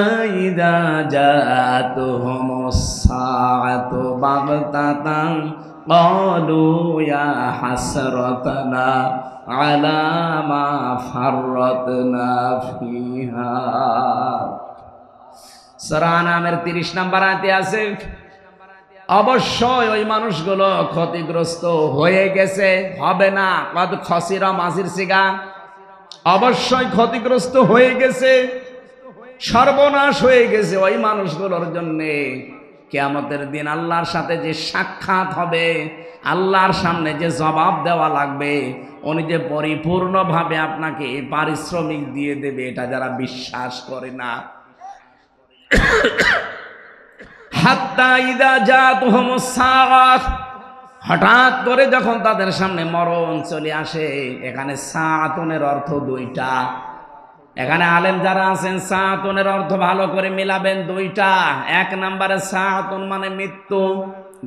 إذا جاءتهم الساعة بغتة قالوا يا حسرتنا على ما فرطنا فيها। সূরা আনামের 30 নম্বর আয়াতে আছে অবশ্যই ওই মানুষগুলো ক্ষতিগ্রস্ত হয়ে গেছে, হবে না। কদ খসিরা মাজির সিগা, অবশ্যই ক্ষতিগ্রস্ত হয়ে গেছে, সর্বনাশ হয়ে গেছে ওই মানুষগুলোর জন্য। কিয়ামতের দিন আল্লাহর সাথে যে সাক্ষাৎ হবে, আল্লাহর সামনে যে জবাব দেওয়া লাগবে, উনি যে পরিপূর্ণভাবে আপনাকে পারিশ্রমিক দিয়ে দেবে, এটা যারা বিশ্বাস করে না। হাত্তা ইদা জাতুহুমুস সাআহ, হঠাৎ করে যখন তাদের সামনে মরণ চলে আসে। এখানে সাআতুনের অর্থ দুইটা। এখানে আলেম যারা আছেন সাআতুনের অর্থ ভালো করে মিলাবেন দুইটা। এক নম্বরে সাআতুন মানে মৃত্যু,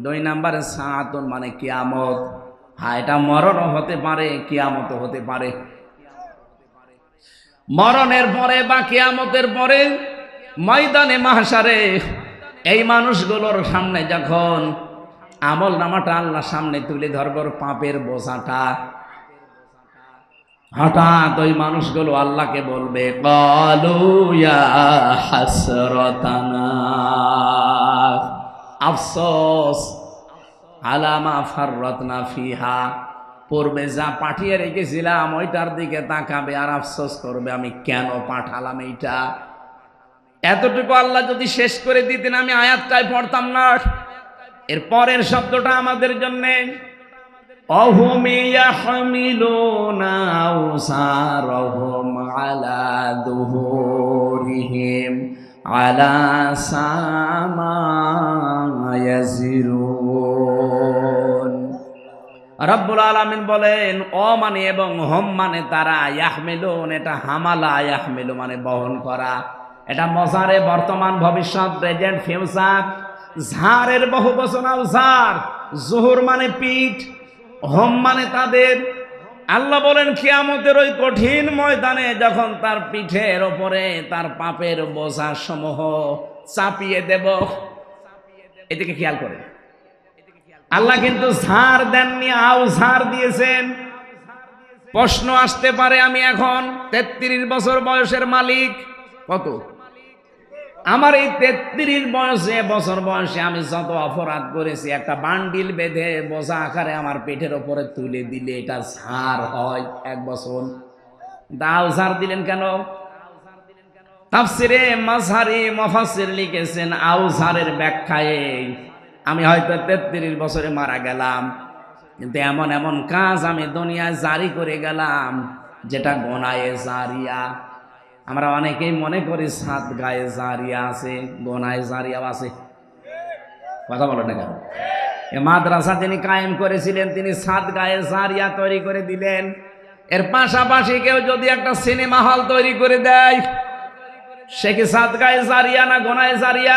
দুই নম্বরে সাআতুন মানে কিয়ামত। হ্যাঁ, এটা মরণও হতে পারে, কিয়ামতও হতে পারে। মরণের পরে বা কিয়ামতের পরে ময়দানে মাহশারে এই মানুষগুলোর সামনে যখন আমল নামাটা আল্লাহ সামনে তুলে ধরবার পাপের বোঝাটা, হঠাৎ ওই মানুষগুলো আল্লাহকে বলবে ক্বালু ইয়া হাসরাতানা, আফসোস আলা মা ফাররাতনা ফিহা, পূর্বে যা পাঠিয়ে রেখেছিলাম ওইটার দিকে তাকাবে আর আফসোস করবে আমি কেন পাঠালাম এইটা। এতটুকু আল্লাহ যদি শেষ করে দিতেন আমি আয়াতটাই পড়তাম না। এর পরের শব্দটা আমাদের জন্য অহুম ইয়াহমিলুনা আওসারহুম আলা দুহুরিহিম আলা সামা ইয়াজিরুন। রব্বুল আলামিন বলেন অ মানে এবং হম মানে তারা, ইয়াহমিলুন এটা হামালা, ইয়াহমিলু মানে বহন করা। এটা মজারে বর্তমান ভবিষ্যৎ প্রেজেন্ট ফিউচার। ঝাড়ের বহু বচন আউসার, জুহুর মানে পিঠ, হোম মানে তাদের। আল্লাহ বলেন কিয়ামতের ওই কঠিন ময়দানে যখন তার পিঠের ওপরে তার পাপের বোঝা সমূহ চাপিয়ে দেব। এদিকে খেয়াল করে, আল্লাহ কিন্তু ঝাড় দেননি, আউসার দিয়েছেন। প্রশ্ন আসতে পারে আমি এখন 33 বছর বয়সের মালিক। কত? আমার এই 33 বছর বয়সে আমি যত অপরাধ করেছি একটা বান্ডিল বেঁধে বোঝা আকারে আমার পেটের ওপরে তুলে দিলে এটা ঝাড় হয় 1 বছর। দাও ঝাড় দিলেন কেন? তাফসিরে মাযহারি মুফাসসির লিখেছেন আউজারের ব্যাখ্যায় আমি হয়তো 33 বছরে মারা গেলাম, কিন্তু এমন এমন কাজ আমি দুনিয়ায় জারি করে গেলাম যেটা গোনায়ে জারিয়া। আমরা অনেকেই মনে করি সাদগায়ে জারিয়া আছে, গোনায়ে জারিয়াও আছে। কথা বলো না কেন? এ মাদ্রাসা যিনি কায়েম করেছিলেন তিনি সাদগায়ে জারিয়া তৈরি করে দিলেন। এর পাশাপাশি কেউ যদি একটা সিনেমা হল তৈরি করে দেয় সে কি সাদগায়ে জারিয়া না গোনায়ে জারিয়া?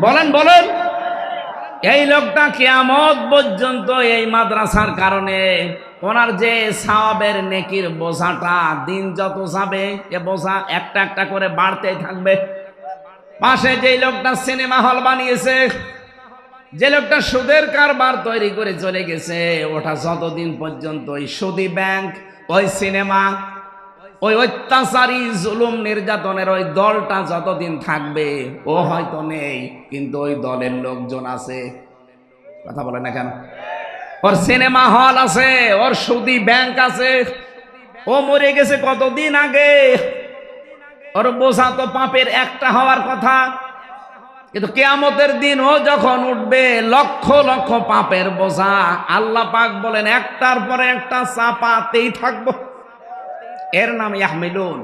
বলেন বলেন। এই লোকটা কিয়ামত পর্যন্ত এই মাদ্রাসার কারণে ওনার যে সওয়াবের নেকির বোঝাটা দিন যত যাবে এ বোঝা একটা একটা করে বাড়তেই থাকবে। পাশে যে লোকটা সিনেমা হল বানিয়েছে, যে লোকটা সুদের কারবার তৈরি করে চলে গেছে, ওটা যতদিন পর্যন্ত ওই সুদী ব্যাংক, ওই সিনেমা, ওই অত্যাচারী জুলুম নির্যাতনের ওই দলটা যতদিন থাকবে ও হয়তো নেই, কিন্তু ওই দলের লোকজন আছে। কথা বলে না কেন? ওর সিনেমা হল আছে, ওর সুদী ব্যাংক আছে। ও মরে গেছে কতদিন আগে, ওর বোঝা তো পাপের একটা হওয়ার কথা, কিন্তু কিয়ামতের দিন ও যখন উঠবে লক্ষ লক্ষ পাপের বোঝা, আল্লাহ পাক বলেন একটার পরে একটা চাপাতেই থাকবো। এর নাম ইয়াহমিলুন।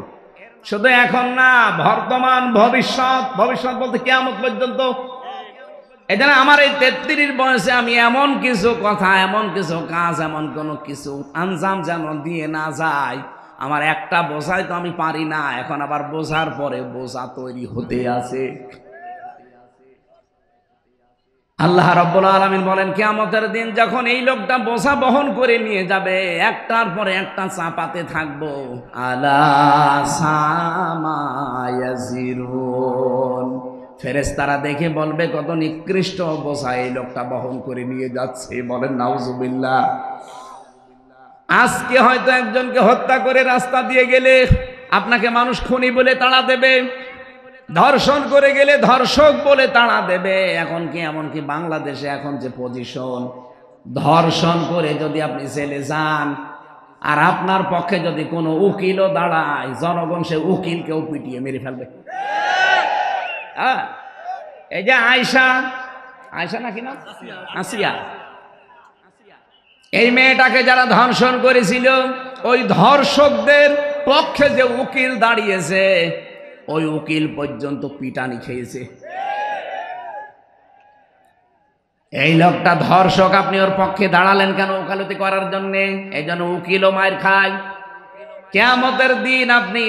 শুধু এখন না, বর্তমান ভবিষ্যৎ, ভবিষ্যৎ বলতে কিয়ামত পর্যন্ত। এই জন্য আমার এই 33 বয়সে আমি এমন কিছু কথা, এমন কিছু কাজ, এমন কোনো কিছু আঞ্জাম যেন দিয়ে না যায়। আমার একটা বোঝাই তো আমি পারি না, এখন আবার বোঝার পরে বোঝা তৈরি হতে আছে। আল্লাহ রাব্বুল আলামিন বলেন কিয়ামতের দিন যখন এই লোকটা বোঝা বহন করে নিয়ে যাবে, একটার পরে একটা চাপাতে থাকবো। আলা সামা ইয়াজিরুন, ফেরেশতারা দেখে বলবে কত নিকৃষ্ট বোঝা এই লোকটা বহন করে নিয়ে যাচ্ছে। বলেন নাউজুবিল্লাহ। আজকে হয়তো একজনকে হত্যা করে রাস্তা দিয়ে গেলে আপনাকে মানুষ খুনি বলে তাড়া দেবে, ধর্ষণ করে গেলে ধর্ষক বলে তাড়া দেবে। এখন কি এমনকি বাংলাদেশে এখন যে পজিশন, ধর্ষণ করে যদি আপনি জেলে যান আর আপনার পক্ষে যদি কোনো উকিলও দাঁড়ায়, জনগণ সে উকিলকেও পিটিয়ে মেরে ফেলবে। এই যে আয়শা, আয়শা নাকি না, আসিয়া, এই মেয়েটাকে যারা ধর্ষণ করেছিল, ওই ধর্ষকদের পক্ষে যে উকিল দাঁড়িয়েছে, ওই উকিল পর্যন্ত পিটানি খেয়েছে। এই লোকটা ধর্ষক, আপনি ওর পক্ষে দাঁড়ালেন কেন? ওকালতি করার জন্য। এই জন্য উকিলও মার খায়। কিয়ামতের দিন আপনি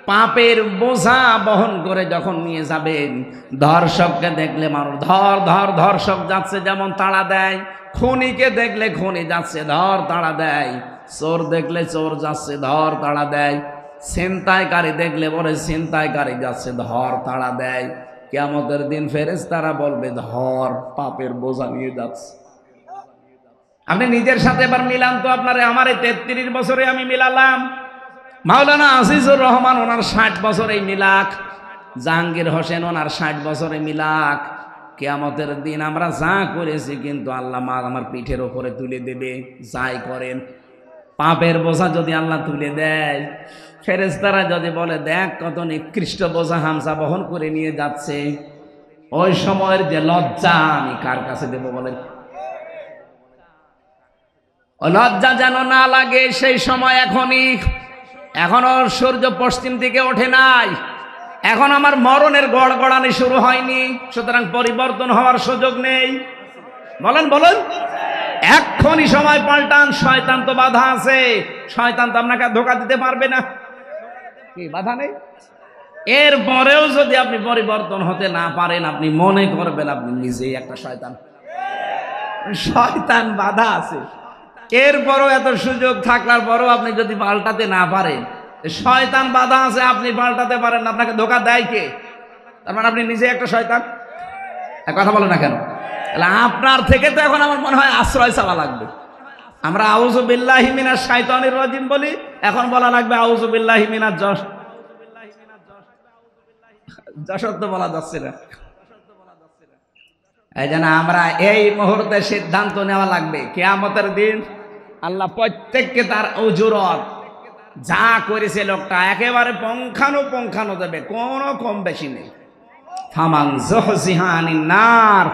পাপের বোঝা বহন করে যখন নিয়ে যাবেন, ধর্ষককে দেখলে মানুষ ধর ধর, ধর্ষক যাচ্ছে যেমন তাড়া দেয়, খুনিকে দেখলে খুনি যাচ্ছে ধর তাড়া দেয়, চোর দেখলে চোর যাচ্ছে ধর তাড়া দেয়, ছিনতাইকারী দেখলে বলে ছিনতাইকারী যাচ্ছে ধর তাড়া দেয়। কিয়ামতের দিন ফেরেশতারা বলবে ধর, পাপের বোঝা নিয়ে যাচ্ছে। আপনি নিজের সাথে এবার মিলান তো, আপনারে আমার এই 33 বছরে আমি মিলালাম। মাওলানা আজিজুর রহমান ওনার 60 বছরে মিলাক, জাহাঙ্গীর হোসেন ওনার 60 বছরে মিলাক। কিয়ামতের দিন আমরা যা করেছি কিন্তু আল্লাহ আমার পিঠের ওপরে তুলে দেবে। যাই করেন, পাপের বোঝা যদি আল্লাহ তুলে দেয়, ফেরেশতারা যদি বলে দেখ কত নিকৃষ্ট বোঝা হামজা বহন করে নিয়ে যাচ্ছে, ওই সময়ের যে লজ্জা আমি কার কাছে দেব বলেন? লজ্জা যেন না লাগে সেই সময় এখনই। এখনো সূর্য পশ্চিম দিকে ওঠে নাই, এখন আমার মরণের গড়গড়ানি শুরু হয়নি, সুতরাং পরিবর্তন হওয়ার সুযোগ নেই। বলেন বলেন, এক্ষুনি সময় পাল্টান। শয়তান তো বাধা আছে, শয়তান তো আপনাকে ধোঁকা দিতে পারবে না। কি বাধা নেই? এরপরেও যদি আপনি পরিবর্তন হতে না পারেন, আপনি মনে করবেন আপনি নিজেই একটা শয়তান। শয়তান বাধা আছে, এরপরও এত সুযোগ থাকার পরও আপনি যদি পাল্টাতে না পারেন, শয়তান বাধা আছে, আপনি পাল্টাতে পারেন না, আপনাকে ধোঁকা দেয় কে? তার মানে আপনি নিজে একটা শয়তান। কথা বলে না কেন? তাহলে আপনার থেকে তো এখন আমার মনে হয় আশ্রয় চাওয়া লাগবে। আমরা আউযু বিল্লাহি মিনাশ শাইতানির রাজিম বলি, এখন বলা লাগবে আউযু বিল্লাহি মিনাজ যশর তো বলা যাচ্ছে না। এই জন্য আমরা এই মুহূর্তে সিদ্ধান্ত নেওয়া লাগবে, কিয়ামতের দিন আল্লাহ প্রত্যেককে তার উজুরত যা করেছে লোকটা একেবারে পঙ্খানো দেবে, কোনো কম বেশি নেই। ফামান যুহজিহা আনিন নার,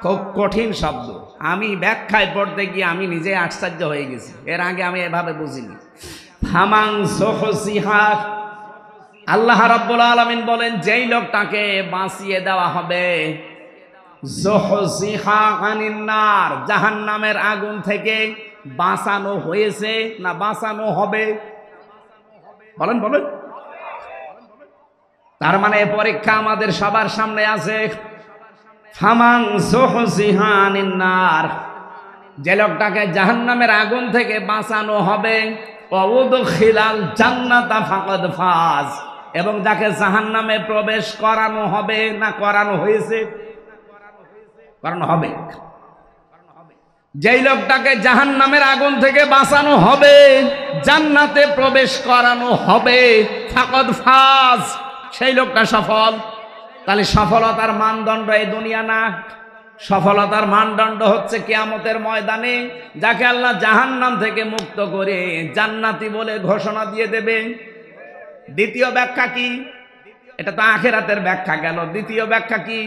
খুব কঠিন শব্দ। আমি ব্যাখ্যায় পড়তে গিয়ে আমি নিজে আশ্চর্য হয়ে গেছি, এর আগে আমি এভাবে বুঝিনি। ফামান যুহজিহা, আল্লাহ রাব্বুল আলামিন বলেন যেই লোকটাকে বাঁচিয়ে দেওয়া হবে, যুহজিহা আনিন নার, জাহান্নামের আগুন থেকে বাঁচানো হয়েছে না বাঁচানো হবে? বলেন বলেন। তার মানে পরীক্ষা আমাদের সবার সামনে আছে। ফামান যুহজিহা আনিন নার, যে লোকটাকে জাহান্নামের আগুন থেকে বাঁচানো হবে, ওয়া উদখিলাল জান্নাতা ফাকাদ ফাজ, এবং যাকে জাহান্নামে প্রবেশ করানো হবে না করানো হয়েছে? করানো হবে। যেই লোকটাকে জাহান্নামের আগুন থেকে বাঁচানো হবে, জান্নাতে প্রবেশ করানো হবে, ফাকাদ ফাজ, সেই লোকটা সফল। তাহলে সফলতার মানদণ্ড এই দুনিয়া না, সফলতার মানদণ্ড হচ্ছে কিয়ামতের ময়দানে যাকে আল্লাহ জাহান্নাম থেকে মুক্ত করে জান্নাতি বলে ঘোষণা দিয়ে দেবে। দ্বিতীয় ব্যাখ্যা কি? এটা তো আখিরাতের ব্যাখ্যা গেল। দ্বিতীয় ব্যাখ্যা কি?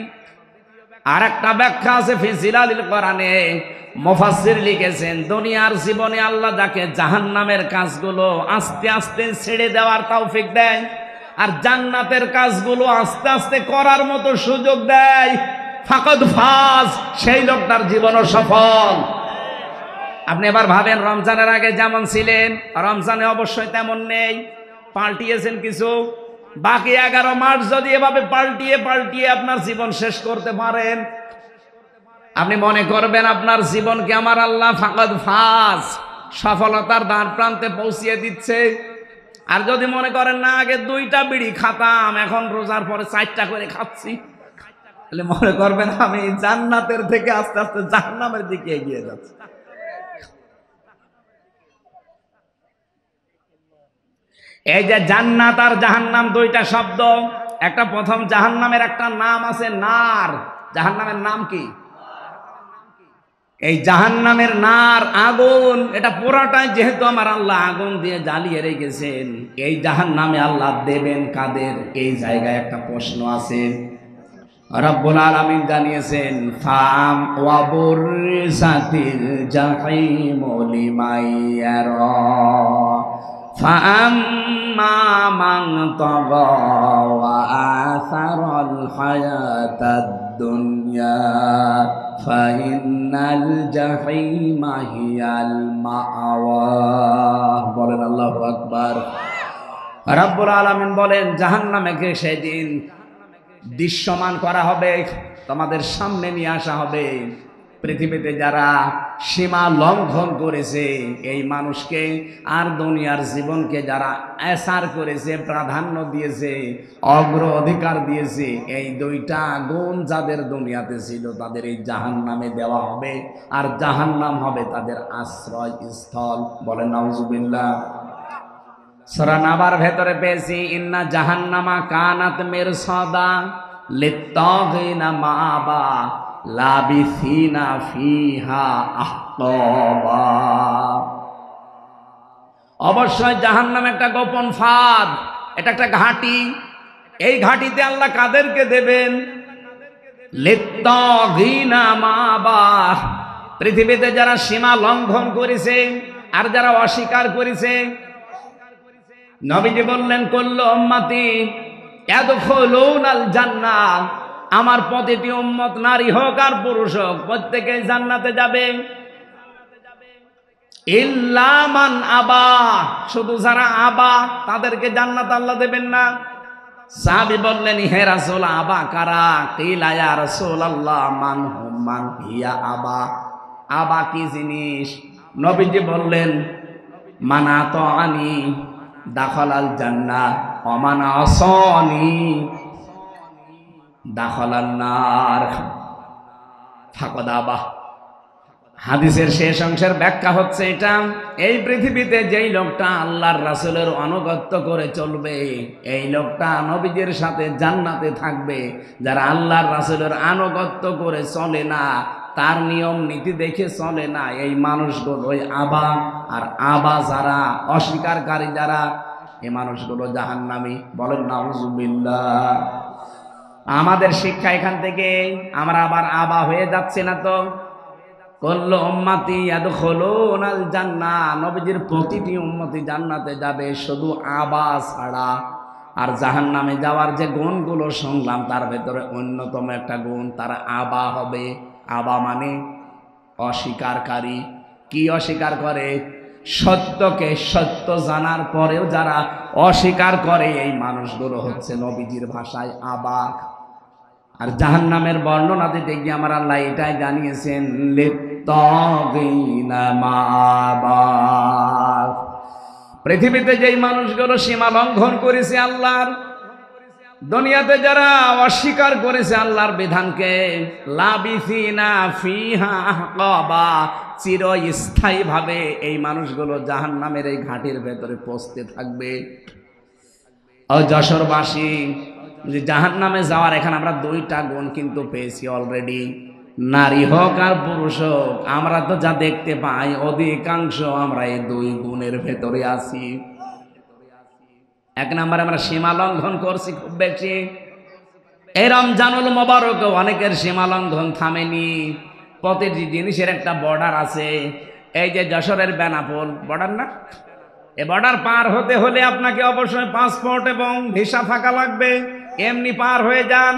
আর একটা ব্যাখ্যা আছে ফি জিলালিল কোরআনে। মুফাসসির লিখেছেন দুনিয়ার জীবনে আল্লাহ যাকে জাহান্নামের কাজগুলো আস্তে আস্তে ছেড়ে দেওয়ার তৌফিক দেয় আর জান্নাতের কাজগুলো আস্তে আস্তে করার মতো সুযোগ দেয়, ফাকাদ ফাজ, সেই লোকটার জীবনও সফল। আপনি এবার ভাবেন, রমজানের আগে যেমন ছিলেন রমজানে অবশ্যই তেমন নেই, পাল্টিয়েছেন কিছু। বাকি 11 মাস যদি এভাবে পাল্টিয়ে পাল্টিয়ে আপনার জীবন শেষ করতে পারেন, আপনি মনে করবেন আপনার জীবনকে আমার আল্লাহ ফাকাদ ফাজ, সফলতার দ্বার প্রান্তে পৌঁছিয়ে দিচ্ছে। আর যদি মনে করেন না আগে 2টা বিড়ি খাতাম, এখন রোজার পরে 4টা করে খাচ্ছি, তাহলে মনে করবেন আমি জান্নাতের থেকে আস্তে আস্তে জাহান্নামের দিকে এগিয়ে যাচ্ছি। এই যে জান্নাত আর জাহান্নাম 2টা শব্দ, একটা প্রথম জাহান্নামের একটা নাম আছে নার। জাহান্নামের নাম কি? এই জাহান্নামের নার, আগুন, এটা পুরাটাই যেহেতু আমার আল্লাহ আগুন দিয়ে জ্বালিয়ে রেখেছেন, এই জাহান্নামে আল্লাহ দেবেন কাদের? এই জায়গায় একটা প্রশ্ন আছে। রব্বুল আলামিন জানিয়েছেন ফাম ওয়াবুরসাতিল জাহিম লিমাইয়ারা ফাআম্মা মান তাগা ওয়া আসারাল হায়াতাদ দুনিয়া ফাইন্নাল জাহিমা হিয়াল মাআওয়া। বলেন আল্লাহু আকবার। রব্বুল আলামিন বলেন জাহান্নামকে সেদিন দৃশ্যমান করা হবে, তোমাদের সামনে নিয়ে আসা হবে। পৃথিবীতে যারা সীমা লঙ্ঘন করেছে এই মানুষকে আর দুনিয়ার জীবনকে যারা এসার করেছে, প্রাধান্য দিয়েছে, অগ্র অধিকার দিয়েছে, এই 2টা গুণ যাদের দুনিয়াতে ছিল তাদের এই জাহান্নামে দেওয়া হবে আর জাহান্নাম হবে তাদের আশ্রয় স্থল। বলেন নাউজুবিল্লাহ। সূরা নাবার ভেতরে পেয়েছি ইন্না জাহান্নামা কানাত মিরসাদা লিত্তাগিনা মাআবা লাবিসিনা ফিহা আহকাবা। অবশ্যই জাহান্নাম একটা গোপন ফাঁদ, এটা একটা ঘাঁটি। এই ঘাঁটিতে আল্লাহ কাদেরকে দেবেন? লিত্তাগিনা মাআবা, পৃথিবীতে যারা সীমা লঙ্ঘন করেছে আর যারা অস্বীকার করেছে। নবীজি বললেন কুল্লু উম্মতি ইয়াদখুলুনাল জান্নাহ, আমার প্রতিটি উম্মত নারী হোক আর পুরুষ হোক প্রত্যেকেই জান্নাতে যাবে। ইল্লা মান আবা, শুধু যারা আবা তাদেরকে জান্নাত আল্লাহ দেবেন না। সাহাবী বললেন হে রাসূল আবা কারা? কিলা ইয়া রাসূলুল্লাহ মান হুম মান হিয়া আবা। আবা কি জিনিস? নবীজি বললেন মানা তাআনি দাখালাল জান্নাহ ওয়া মান আসানি দাখালান নার ফাকাদ আবা। হাদিসের শেষ অংশের ব্যাখ্যা হচ্ছে এটা, এই পৃথিবীতে যেই লোকটা আল্লাহর রাসূলের আনুগত্য করে চলবে এই লোকটা নবীজির সাথে জান্নাতে থাকবে। যারা আল্লাহর রাসূলের আনুগত্য করে চলে না, তার নিয়ম নীতি দেখে চলে না, এই মানুষগুলোই আবা। আর আবা যারা, অস্বীকারী যারা, এই মানুষগুলো জাহান্নামী। বলেন নাউজুবিল্লাহ। আমাদের শিক্ষা এখান থেকে আমরা আবার আবা হয়ে যাচ্ছে না তো। কুল্লু উম্মতি ইয়াদখুলুনাল জান্নাহ, নবীজির প্রতিটি উম্মতি জান্নাতে যাবে, শুধু আবা ছাড়া। আর জাহান্নামে যাওয়ার যে গুণগুলো শুনলাম তার ভেতরে অন্যতম একটা গুণ, তারা আবা হবে। আবা মানে অস্বীকারী। কি অস্বীকার করে? সত্যকে সত্য জানার পরেও যারা অস্বীকার করে এই মানুষগুলো হচ্ছে নবীজির ভাষায় আবা। আর জাহান্নামের বর্ণনা দিতে গিয়ে আমার আল্লাহ এটাই জানিয়েছেন লিত্তাগিনা মাআবা। পৃথিবীতে যেই মানুষগুলো সীমা লঙ্ঘন করেছে আল্লাহর, দুনিয়াতে যারা অস্বীকার করেছে আল্লাহর বিধানকে, লাবিসিনা ফিহা আহকাবা, চিরস্থায়ী ভাবে এই মানুষগুলো জাহান্নামের এই ঘাটির ভেতরে পৌঁছতে থাকবে। ও যশোরবাসী, যে জাহান্নামে যাওয়ার এখানে আমরা 2টা গুণ কিন্তু পেয়েছি অলরেডি। নারী হোক আর পুরুষ হোক, আমরা তো যা দেখতে পাই অধিকাংশ আমরা এই দুই গুণের ভেতরে আছি। এক নম্বরে আমরা সীমা লঙ্ঘন করছি খুব বেশি। এই রমজানুল মোবারক অনেকের সীমা লঙ্ঘন থামেনি। প্রতিটি জিনিসের একটা বর্ডার আছে। এই যে যশোরের বেনাপোল বর্ডার না, এ বর্ডার পার হতে হলে আপনাকে অবশ্যই পাসপোর্ট এবং ভিসা থাকা লাগবে। এমনি পার হয়ে যান,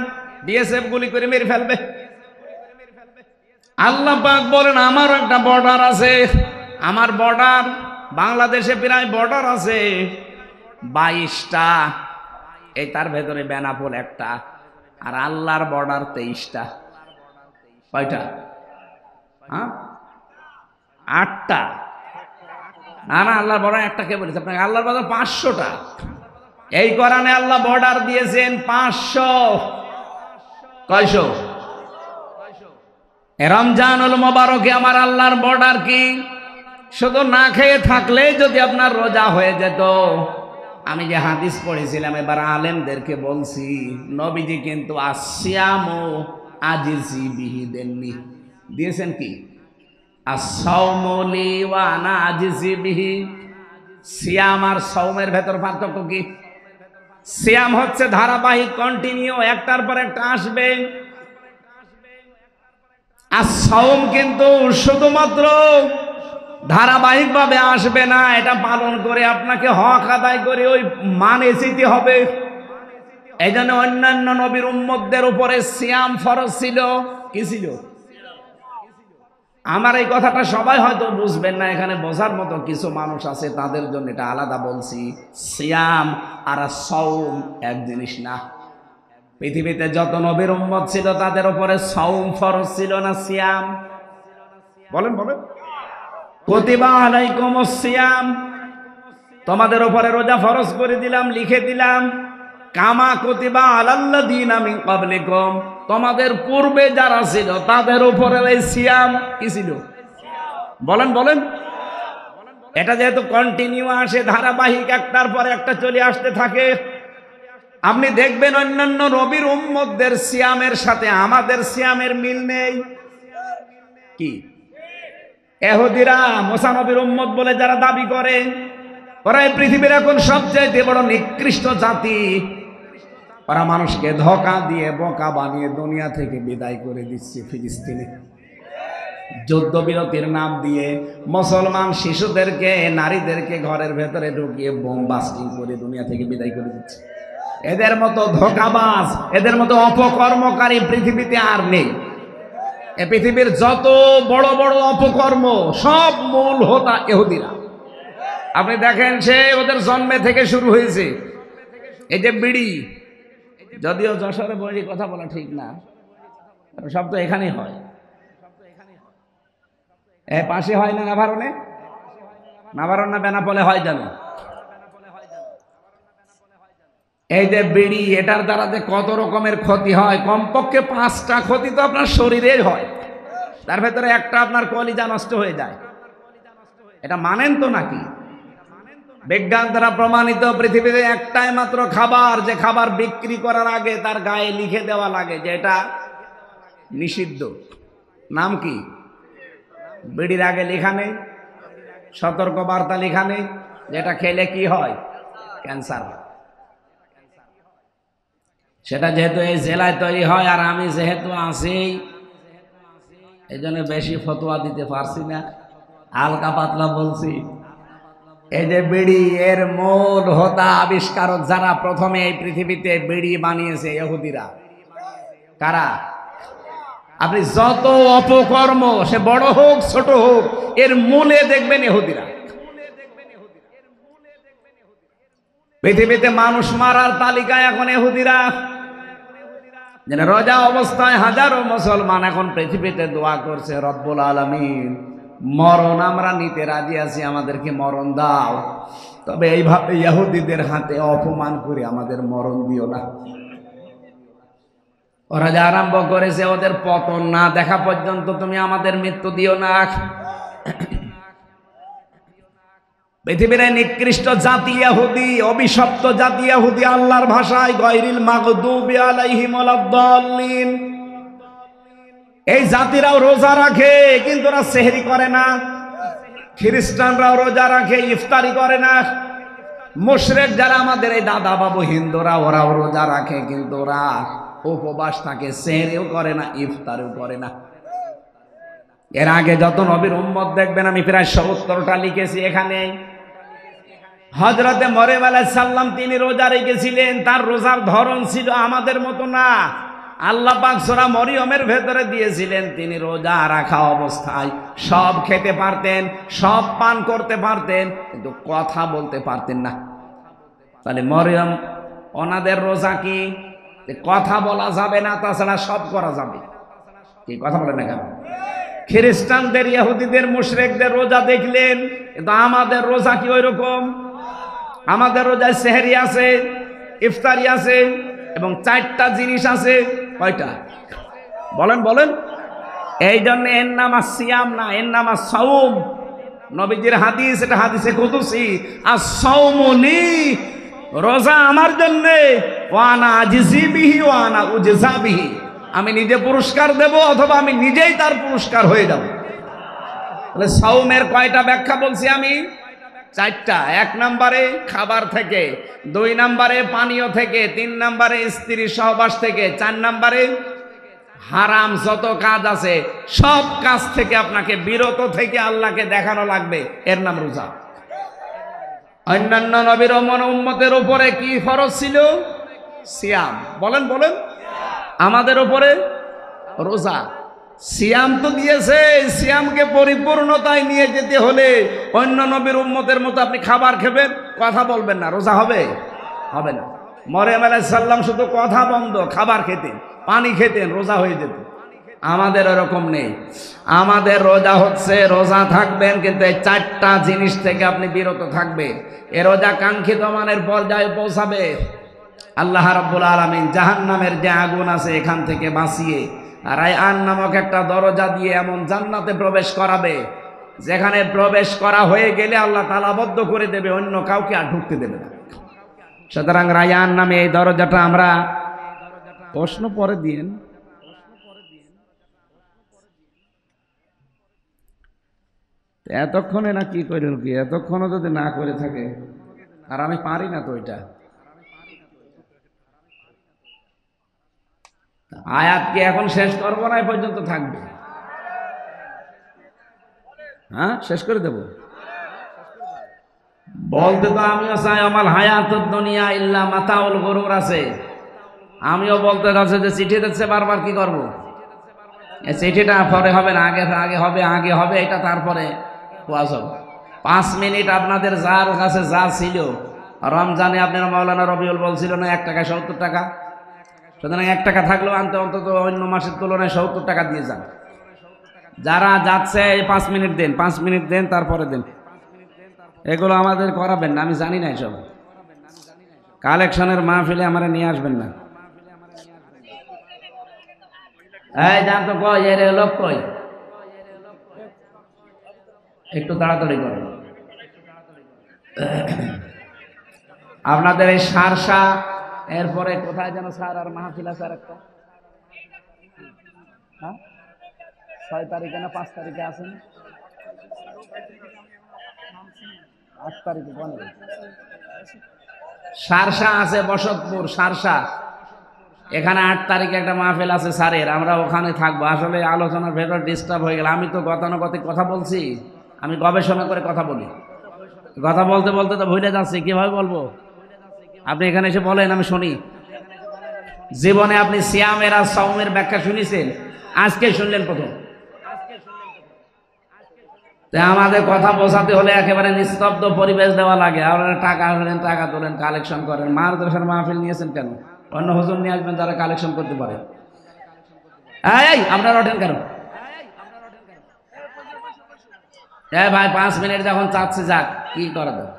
বিএসএফ গুলি করে মেরে ফেলবে। আল্লাহ পাক বলেন আমার একটা বর্ডার আছে। আমার বর্ডার বাংলাদেশে প্রায় বর্ডার আছে 22টা। এই তার ভেতরে বেনাপোল একটা, আর আল্লাহর বর্ডার 23টা। কয়টা? হ্যাঁ, 8টা। না না, আল্লাহর বর্ডার একটা কে বলেছে আপনাকে? আল্লাহর বর্ডার 500টা। এই কোরআনে আল্লাহ বর্ডার দিয়েছেন 500। কয়শো? রমজানুল মোবারকে আমার আল্লাহর বর্ডার কি? শুধু না খেয়ে থাকলে যদি আপনার রোজা হয়ে যেত। আমি যে হাদিস পড়েছিলাম এবার আলেমদেরকে বলছি, নবীজি কিন্তু আসিয়ামু আজিজি বিহি দেননি, দিয়েছেন কি? আসসাওমু লি ওয়া আনা আজিজি বিহি। সিয়াম আর সওমের ভেতর পার্থক্য কি? সিয়াম হচ্ছে ধারাবাহিক, কন্টিনিউ, একটার পর একটা আসবে। আর সওম কিন্তু শুধুমাত্র ধারাবাহিকভাবে আসবে না, এটা পালন করে আপনাকে হক আদায় করে ওই মানে যেতে হবে। এই জন্য অন্যান্য নবীর উম্মতদের উপরে সিয়াম ফরজ ছিল। কি ছিল? আমার এই কথাটা সবাই হয়তো বুঝবেন না, এখানে বোঝার মতো কিছু মানুষ আছে, তাদের জন্য এটা আলাদা বলছি। সিয়াম আর সওম এক জিনিস না। পৃথিবীতে যত নবীর উম্মত ছিল তাদের উপরে সওম ফরজ ছিল না সিয়াম? বলেন বলেন। কুতিবা আলাইকুমুস সিয়াম, তোমাদের উপরে রোজা ফরজ করে দিলাম, লিখে দিলাম। কামা কুতিবা আলাল্লাযীনা মিন ক্বাবলিকুম, তোমাদের পূর্বে যারা ছিল তাদের উপরে এই সিয়াম কি ছিল? বলেন বলেন। এটা যেহেতু কন্টিনিউ আসে, ধারাবাহিক, একটার পর একটা চলে আসতে থাকে। আপনি দেখবেন অন্যান্য নবীর উম্মতদের সিয়ামের সাথে আমাদের সিয়ামের মিল নেই। কি? ইহুদিরা মুসা নবীর উম্মত বলে যারা দাবি করে, ওরা এই পৃথিবীর এখন সবচেয়ে বড় নিকৃষ্ট জাতি। ওরা মানুষকে ধোঁকা দিয়ে বোকা বানিয়ে দুনিয়া থেকে বিদায় করে দিচ্ছে। ফিলিস্তিনে যুদ্ধবিরতির নাম দিয়ে মুসলমান শিশুদেরকে, নারীদেরকে ঘরের ভেতরে ঢুকিয়ে বোম বাস্টিং করে দুনিয়া থেকে বিদায় করে দিচ্ছে। এদের মতো ধোঁকাবাজ, এদের মতো অপকর্মকারী পৃথিবীতে আর নেই। এ পৃথিবীর যত বড় বড় অপকর্ম সব মূল হোতা ইহুদিরা। আপনি দেখেন সে ওদের জন্মে থেকে শুরু হয়েছে। এই যে বিড়ি, যদিও যশোরে বড়ি কথা বলা ঠিক না, সব তো এখানেই হয়। এ পাশে হয় না নাভারণে? নাভারণ না বেনাপোলে হয় জানো? এই যে বিড়ি, এটার দ্বারা যে কত রকমের ক্ষতি হয়, কমপক্ষে 5টা ক্ষতি তো আপনার শরীরে হয়। তার ভেতরে একটা আপনার কলিজা নষ্ট হয়ে যায়। এটা মানেন তো নাকি? বিজ্ঞান দ্বারা প্রমাণিত পৃথিবীতে একটাই মাত্র খাবার, যে খাবার বিক্রি করার আগে তার গায়ে লিখে দেওয়া লাগে যে এটা নিষিদ্ধ। নাম কি? বিড়ির আগে লেখা নেই, সতর্ক বার্তা লেখা নেই, যেটা খেলে কি হয়? ক্যান্সার। সেটা যেহেতু এই জেলায় তৈরি হয় আর আমি যেহেতু আছি, এই জন্য বেশি ফতোয়া দিতে পারছি না, হালকা পাতলা বলছি। এই যে বিড়ি, এর মূল হোতা আবিষ্কারক যারা প্রথমে এই পৃথিবীতে বিড়ি বানিয়েছে, ইহুদিরা। কারা? আপনি যত অপকর্ম, সে বড় হোক ছোট হোক, এর মূলে দেখবেন ইহুদিরা। পৃথিবীতে মানুষ মারার তালিকায় এখন ইহুদিরা। রোজা অবস্থায় হাজারো মুসলমান এখন পৃথিবীতে দোয়া করছে, রব্বুল আলামিন মরণ আমরা নিতে রাজি আছি, আমাদেরকে মরণ দাও, তবে এইভাবে ইহুদিদের হাতে অপমান করে আমাদের মরণ দিও না। ওরা যা আরম্ভ করেছে, ওদের পতন না দেখা পর্যন্ত তুমি আমাদের মৃত্যু দিও না। পৃথিবীর নিকৃষ্ট জাতি ইহুদি, অভিশপ্ত জাতি ইহুদি, আল্লাহর ভাষায় গায়রিল মাগদুবি আলাইহিম ওয়ালাদ-দাল্লিন। এই জাতিরাও রোজা রাখে কিন্তু ওরা সেহরি করে না, খ্রিস্টানরাও রোজা রাখে ইফতারি করে না, মুশরিক যারা আমাদের এই দাদা বাবু হিন্দুরা ওরাও রোজা রাখে কিন্তু ওরা উপবাস থাকে, সেহরিও করে না, ইফতারিও করে না। এর আগে যত নবীর উম্মত দেখবেন, আমি প্রায় ৭০টা লিখেছি এখানে। হযরতে মরিয়ম আলাইহিস সালাম তিনি রোজা রেখেছিলেন, তার রোজার ধরন ছিল আমাদের মতো না। আল্লাহ পাক সূরা মরিয়মের ভেতরে দিয়েছিলেন, তিনি রোজা রাখা অবস্থায় সব খেতে পারতেন, সব পান করতে পারতেন, কিন্তু কথা বলতে পারতেন না। তাহলে মরিয়ম ওনাদের রোজা কি? কথা বলা যাবে না, তাছাড়া সব করা যাবে। কি কথা বলেন না কেন? খ্রিস্টানদের, ইহুদিদের, মুশরিকদের রোজা দেখলেন, কিন্তু আমাদের রোজা কি ওই রকম? আমাদের রোজায় সেহরি আছে, ইফতারি আছে এবং 4টা জিনিস আছে। কয়টা বলেন বলেন? এই জন্য এর নাম সিয়াম না, এর নাম সাওম। নবীজির হাদিস, এটা হাদিসে কুদসি, আস-সাওমু লি, রোজা আমার জন্য, ওয়া আনা আজিজি বিহি ওয়া আনা উজজা বিহি, আমি নিজে পুরস্কার দেব অথবা আমি নিজেই তার পুরস্কার হয়ে যাব। তাহলে সাওমের কয়টা ব্যাখ্যা বলছি আমি? 4টা। 1 নম্বরে খাবার থেকে, 2 নম্বরে পানীয় থেকে, 3 নম্বরে স্ত্রী সহবাস থেকে, 4 নম্বরে হারাম যত কাজ আছে সব কাজ থেকে আপনাকে বিরত থেকে আল্লাহকে দেখানো লাগবে, এর নাম রোজা। অন্যান্য নবীর উম্মতের উপরে কি ফরজ ছিল? সিয়াম। বলেন বলেন? আমাদের উপরে রোজা। সিয়াম তো দিয়েছে, সিয়ামকে পরিপূর্ণতায় নিয়ে যেতে হলে অন্য নবীর উম্মতের মতো আপনি খাবার খাবেন, কথা বলবেন না, রোজা হবে? হবে না। মরিয়ম আলাইহিস সালাম শুধু কথা বন্ধ, খাবার খেতেন, পানি খেতেন, রোজা হয়ে যেত। আমাদের এরকম নেই। আমাদের রোজা হচ্ছে, রোজা থাকবেন কিন্তু এই 4টা জিনিস থেকে আপনি বিরত থাকবেন। এ রোজা কাঙ্ক্ষিত মানের পর্যায়ে পৌঁছাবে। আল্লাহ রাব্বুল আলামিন জাহান্নামের যে আগুন আছে এখান থেকে বাঁচিয়ে রায়্যান নামক একটা দরজা দিয়ে এমন জান্নাতে প্রবেশ করাবে, যেখানে প্রবেশ করা হয়ে গেলে আল্লাহ তালাবদ্ধ করে দেবে, অন্য কাউকে আর ঢুকতে দেবে না। সুতরাং রায়্যান নামে এই দরজাটা আমরা, প্রশ্ন পরে দিন, এতক্ষণে না কি করেন কি, এতক্ষণও যদি না করে থাকে, আর আমি পারি না তো ওইটা। আয়াত কি এখন শেষ করবো না, এই পর্যন্ত থাকবে? হ্যাঁ, শেষ করে দেব। বলতে তো আমিও চাই আমার হায়াতুদ দুনিয়া ইল্লা মাতাউল গুরুর আছে। আমিও বলতে যাচ্ছে যে চিঠি দিচ্ছে বারবার, কি করব? এই চিঠিটা পরে হবে না, আগে আগে হবে, আগে হবে এটা, তারপরে ওয়াজ হবে। 5 মিনিট আপনাদের যার কাছে যা ছিল, রমজানে আপনার মাওলানা রবিউল বলছিল না 1 টাকা 70 টাকা, সুতরাং 1 টাকা থাকলেও আনতে অন্তত অন্য মাসের তুলনায় 70 টাকা দিয়ে যান। যারা যাচ্ছে 5 মিনিট দেন, 5 মিনিট দেন, তারপরে দেন। এগুলো আমাদের করাবেন না, আমি জানি না এসব। কালেকশনের মাহফিলে আমার নিয়ে আসবেন না। এই যান তো, কই এর লোক কই? একটু তাড়াতাড়ি করেন। আপনাদের এই সারসা, এরপরে কোথায় যেন স্যার আর মাহফিল আছে আর একটা, হ্যাঁ 6 তারিখে না 5 তারিখে আছেন? 8 তারিখে কোন সারসা আছে? বসতপুর সারসা, এখানে 8 তারিখে একটা মাহফিল আছে স্যারের, আমরা ওখানে থাকবো। আসলে আলোচনার ভেতর ডিস্টার্ব হয়ে গেল। আমি তো গতানুগতিক কথা বলছি, আমি গবেষণা করে কথা বলি। কথা বলতে বলতে তো ভুলে যাচ্ছি, কিভাবে বলবো? আপনি এখানে এসে বলেন, আমি শুনি। জীবনে আপনি সিয়ামের আর সাওমের ব্যাখ্যা শুনেছেন? আজকে শুনলেন প্রথম। আমাদের কথা বোঝাতে হলে একেবারে নিস্তব্ধ পরিবেশ দেওয়া লাগে। আপনারা টাকা হলেন, টাকা তোলেন, কালেকশন করেন। মাদ্রাসার মাহফিল নিয়েছেন কেন? অন্য হুজুর নিয়ে আসবেন যারা কালেকশন করতে পারে। এই আপনারা ওঠেন কেন? ভাই 5 মিনিট যখন চাচ্ছে, যাক, কি করা যায়।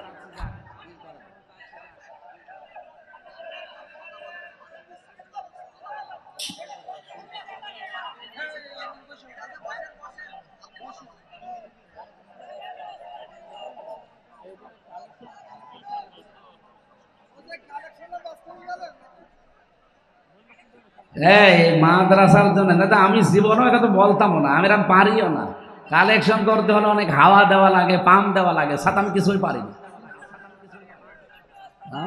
এই মাদ্রাসার জন্য দাদা আমি জীবনও এটা তো বলতামও না, আমি এরকম পারিও না। কালেকশন করতে হলে অনেক হাওয়া দেওয়া লাগে, পাম্প দেওয়া লাগে, সাথে আমি কিছুই পারি না।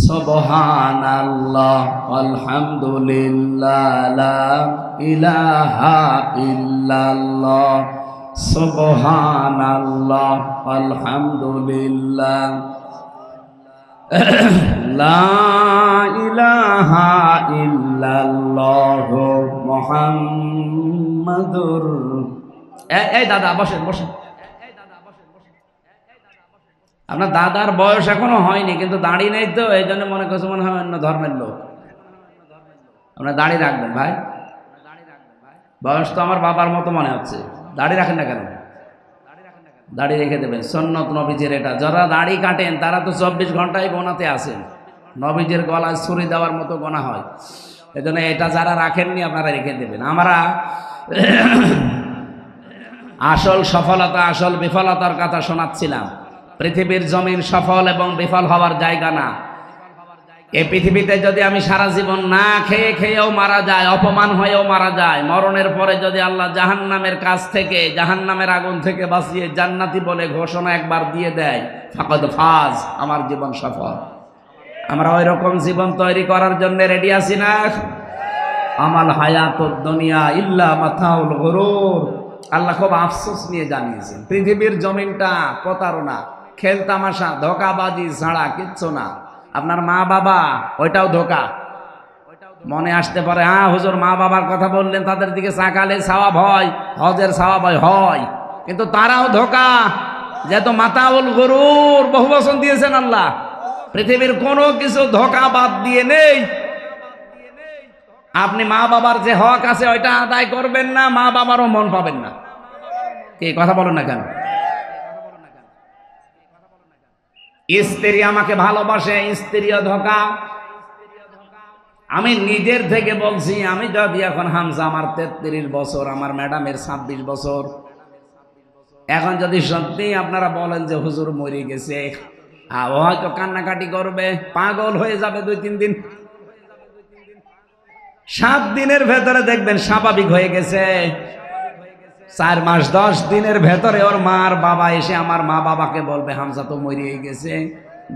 সুবহানাল্লাহ আলহামদুলিল্লাহ লা ইলাহা ইল্লাল্লাহ সুবহানাল্লাহ আলহামদুলিল্লাহ লা ইলাহা ইল্লাল্লাহ মুহাম্মাদুর। এই দাদা বসেন বসেন। আপনার দাদার বয়স এখনো হয়নি, কিন্তু দাড়ি নেই তো, এই জন্য মনে করছে মনে হয় অন্য ধর্মের লোক। আপনার দাড়ি রাখবেন ভাই, বয়স তো আমার বাবার মতো মনে হচ্ছে। দাড়ি রাখেন না কেন? দাড়ি রেখে দেবেন, সুন্নত নবীজির এটা। যারা দাড়ি কাটেন তারা তো 24 ঘন্টায় গোনাতে আসেন, নবীজির গলায় ছুরি দেওয়ার মতো গোনা হয়। এই জন্য এটা যারা রাখেননি আপনারা রেখে দেবেন। আমরা আসল সফলতা আসল বিফলতার কথা শোনাচ্ছিলাম। পৃথিবীর জমিন সফল এবং বিফল হওয়ার জায়গা না। এই পৃথিবীতে যদি আমি সারা জীবন না খেয়ে খেয়েও মারা যায়, অপমান হয়েও মারা যায়, মরণের পরে যদি আল্লাহ জাহান্নামের কাছ থেকে, জাহান্নামের আগুন থেকে বাঁচিয়ে জান্নাতি বলে ঘোষণা একবার দিয়ে দেয়, ফাকাদ ফাজ, আমার জীবন সফল। আমরা ওই রকম জীবন তৈরি করার জন্য রেডি আছি না? আমাল হায়াতুদ দুনিয়া ইল্লা মাতাউল গুরুর। আল্লাহ খুব আফসোস নিয়ে জানিয়েছেন, পৃথিবীর জমিনটা প্রতারণা, খেল তামাশা, ধোকাবাজি ছাড়া কিচ্ছু না। আপনার মা বাবা ওইটাও ধোকা। মনে আসতে পারে, হ্যাঁ হুজুর মা বাবার কথা বললেন, তাদের দিকে চাকালে সওয়াব হয়, হজের সওয়াব হয়, কিন্তু তারাও ধোকা। যেহেতু মাতাউল গুরুর বহু বচন দিয়েছেন আল্লাহ, পৃথিবীর কোনো কিছু ধোকা বাদ দিয়ে নেই। আপনি মা বাবার যে হক আছে ওইটা আদায় করবেন না, মা বাবারও মন পাবেন না। কি কথা বলেন না কেন? স্ত্রী আমাকে ভালোবাসে, স্ত্রীও ধোকা। আমি নিজের থেকে বলছি, আমি যদি এখন হামজা আমার 33 বছর, আমার ম্যাডামের 26 বছর, এখন যদি সত্যি আপনারা বলেন যে হুজুর মরে গেছে, ও হয়তো কান্নাকাটি করবে, পাগল হয়ে যাবে 2-3 দিন। 7 দিনের ভেতরে দেখবেন স্বাভাবিক হয়ে গেছে। 4 মাস 10 দিনের ভেতরে ওর মার বাবা এসে আমার মা বাবাকে বলবে হামজা তো মরিয়ে গেছে,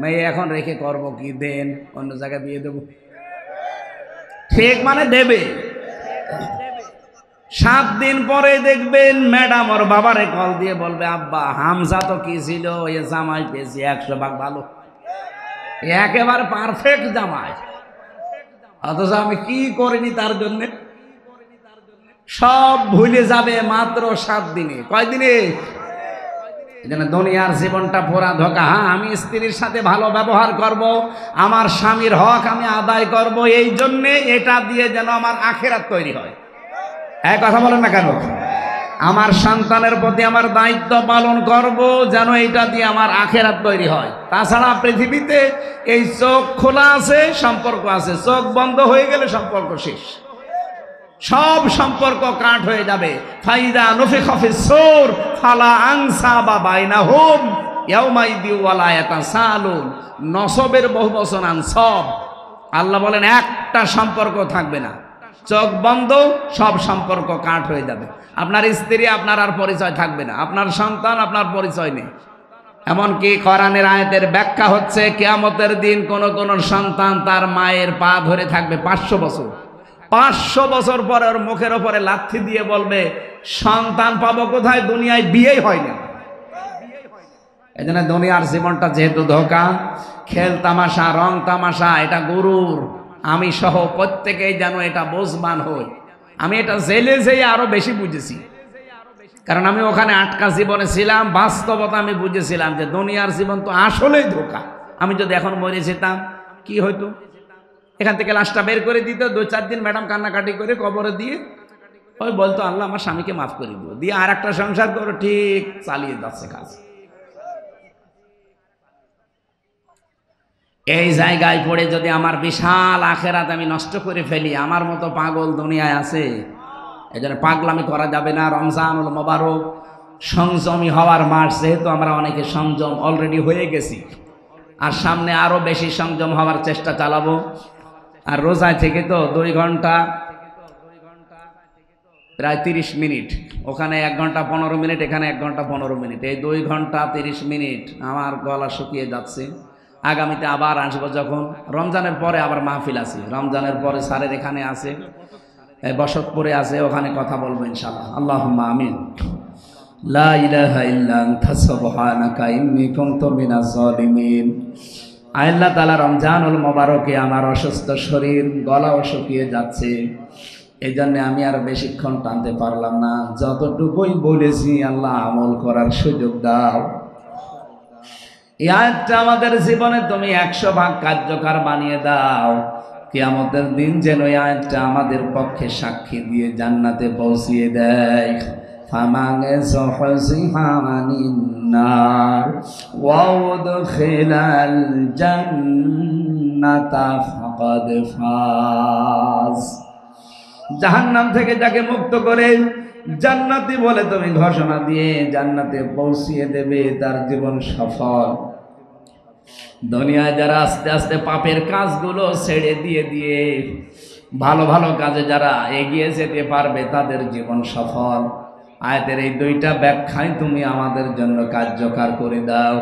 মেয়ে এখন রেখে করব কি, দেন অন্য জায়গায় বিয়ে দেব। ঠিক মানে দেবে। 7 দিন পরে দেখবেন ম্যাডাম ওর বাবারে কল দিয়ে বলবে, আব্বা হামজা তো কি ছিল, এ জামাই পেয়েছি 100 ভাগ ভালো, একেবারে পারফেক্ট জামাই, অথচ আমি কি করিনি তার জন্য। সব ভুলে যাবে মাত্র 7 দিনে। কয়দিনে? দুনিয়ার জীবনটা পুরা ধোকা। হ্যাঁ আমি স্ত্রীর সাথে ভালো ব্যবহার করব, আমার স্বামীর হক আমি আদায় করব, এই জন্যে এটা দিয়ে যেন আমার আখিরাত তৈরি হয়। এক কথা বলেন না কেন? আমার সন্তানের প্রতি আমার দায়িত্ব পালন করব, যেন এটা দিয়ে আমার আখিরাত তৈরি হয়। তাছাড়া পৃথিবীতে এই চোখ খোলা আছে, সম্পর্ক আছে, চোখ বন্ধ হয়ে গেলে সম্পর্ক শেষ, সব সম্পর্ক কাট হয়ে যাবে। ফাইদা নুফিখা ফিস-সূর ফালা আনসাবা বাইনাহুম ইয়াউমাইদি ওয়ালা ইয়াতাসালুন। নসবের বহু বচন আনসব। আল্লাহ বলেন একটা সম্পর্ক থাকবে না, চোখ বন্ধ, সব সম্পর্ক কাট হয়ে যাবে। আপনার স্ত্রী আপনার আর পরিচয় থাকবে না, আপনার সন্তান আপনার পরিচয় নেই। এমনকি কোরআনের আয়াতের ব্যাখ্যা হচ্ছে, কিয়ামতের দিন কোন কোন সন্তান তার মায়ের পা ধরে থাকবে 500 বছর। 500 বছর পরে ওর মুখের ওপরে লাথি দিয়ে বলবে, সন্তান পাবো কোথায়, দুনিয়ায় বিয়েই হয় না। এই জন্য দুনিয়ার জীবনটা যেহেতু ধোকা, খেল তামাশা, রং তামাশা, এটা গুরুর। আমি সহ প্রত্যেকেই যেন এটা বোঝবান হই। আমি এটা জেলে যেয়ে আরো বেশি বুঝেছি, কারণ আমি ওখানে আটকা জীবনে ছিলাম। বাস্তবতা আমি বুঝেছিলাম যে দুনিয়ার জীবন তো আসলেই ধোকা। আমি যদি এখন মরে যেতাম কি হইতো, এখান থেকে লাশটা বের করে দিত, 2-4 দিন ম্যাডাম কান্নাকাটি করে কবরে দিয়ে ওই বলতো আল্লাহ আমার স্বামীকে মাফ করে দিও, দিয়ে আর একটা সংসার করে ঠিক চালিয়ে যাচ্ছে কাজ। এই জায়গায় পড়ে যদি আমার বিশাল আখেরাত আমি নষ্ট করে ফেলি, আমার মতো পাগল দুনিয়ায় আছে। এই জন্য পাগলামি করা যাবে না। রমজানুল মোবারক সংযমী হওয়ার মাস, যেহেতু আমরা অনেকে সংযম অলরেডি হয়ে গেছি, আর সামনে আরো বেশি সংযম হওয়ার চেষ্টা চালাবো। আর রোজায় থেকে তো 2 ঘন্টা প্রায় 30 মিনিট, ওখানে 1 ঘন্টা 15 মিনিট, এখানে 1 ঘন্টা 15 মিনিট, এই 2 ঘন্টা 30 মিনিট আমার গলা শুকিয়ে যাচ্ছে। আগামীতে আবার আসবো, যখন রমজানের পরে আবার মাহফিল আছে, রমজানের পরে স্যারের এখানে আছে, বসতপুরে আছে, ওখানে কথা বলবো ইনশাআল্লাহ। আল্লাহুম্মা আমিন। লা ইলাহা ইল্লা আনতা সুবহানাকা ইন্নী কুনতু মিনাজ জালিমিন। আল্লাহ তাআলা রমজানুল মোবারকে আমার অসুস্থ শরীর, গলাও শুকিয়ে যাচ্ছে, এই জন্য আমি আর বেশিক্ষণ টানতে পারলাম না। যতটুকুই বলেছি আল্লাহ আমল করার সুযোগ দাও। এই আয়াতটা আমাদের জীবনে তুমি 100 ভাগ কার্যকর বানিয়ে দাও। কিয়ামতের দিন যেন এই আয়াতটা আমাদের পক্ষে সাক্ষী দিয়ে জান্নাতে পৌঁছিয়ে দেয়। ফামাগে যুহজিহা আনিন নার ওয়া উদখিলাল জান্নাতা ফাকাদ ফাজ। জাহান্নাম থেকে যাকে মুক্ত করে জান্নাতি বলে তুমি ঘোষণা দিয়ে জান্নাতে পৌঁছিয়ে দেবে, তার জীবন সফল। দুনিয়ায় যারা আস্তে আস্তে পাপের কাজগুলো ছেড়ে দিয়ে দিয়ে ভালো ভালো কাজে যারা এগিয়ে যেতে পারবে, তাদের জীবন সফল। আয়াতের এই 2টা ব্যাখ্যাই তুমি আমাদের জন্য কার্যকর করে দাও।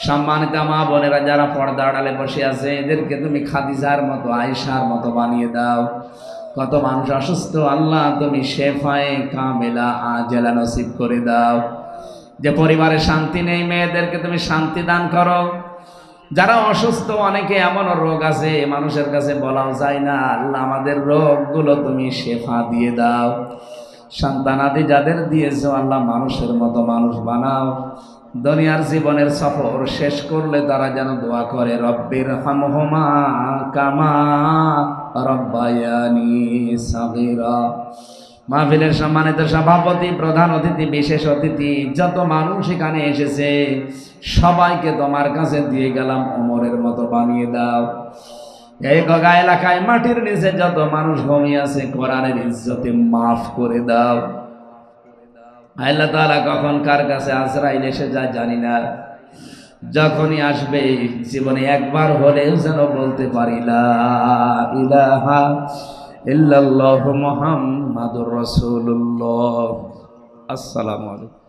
সম্মানিত মা বোনেরা যারা পর্দা আড়ালে বসে আছে, এদেরকে তুমি খাদিজার মতো, আয়েশার মতো বানিয়ে দাও। কত মানুষ অসুস্থ, আল্লাহ তুমি শেফায়ে কামেলা আজেলা নসিব করে দাও। যে পরিবারে শান্তি নেই, মেয়েদেরকে তুমি শান্তি দান করো। যারা অসুস্থ, অনেকে এমন রোগ আছে মানুষের কাছে বলাও যায় না, আল্লাহ আমাদের রোগগুলো তুমি শেফা দিয়ে দাও। সন্তানাদি যাদের দিয়েছো আল্লাহ মানুষের মতো মানুষ বানাও। দুনিয়ার জীবনের সফর শেষ করলে তারা যেন দোয়া করে, রব্বির হামহুমা কামা রব্বায়ানি সাগীরা। মাহফিলের সম্মানিত সভাপতি, প্রধান অতিথি, বিশেষ অতিথি, যত মানুষ এখানে এসেছে সবাইকে তোমার কাছে দিয়ে গেলাম, ওমরের মতো বানিয়ে দাও। এই গগা এলাকায় মাটির নিচে যত মানুষ ঘুমিয়ে আছে, কোরআনের ইজ্জতে মাফ করে দাও। আল্লাহ তাআলা কখন কার কাছে আজরাইল এসে যায় জানি না, যখনই আসবে জীবনে একবার হলেও যেন বলতে পারি লা ইলাহা ইল্লাল্লাহু মুহাম্মাদুর রাসূলুল্লাহ। আসসালামু আলাইকুম।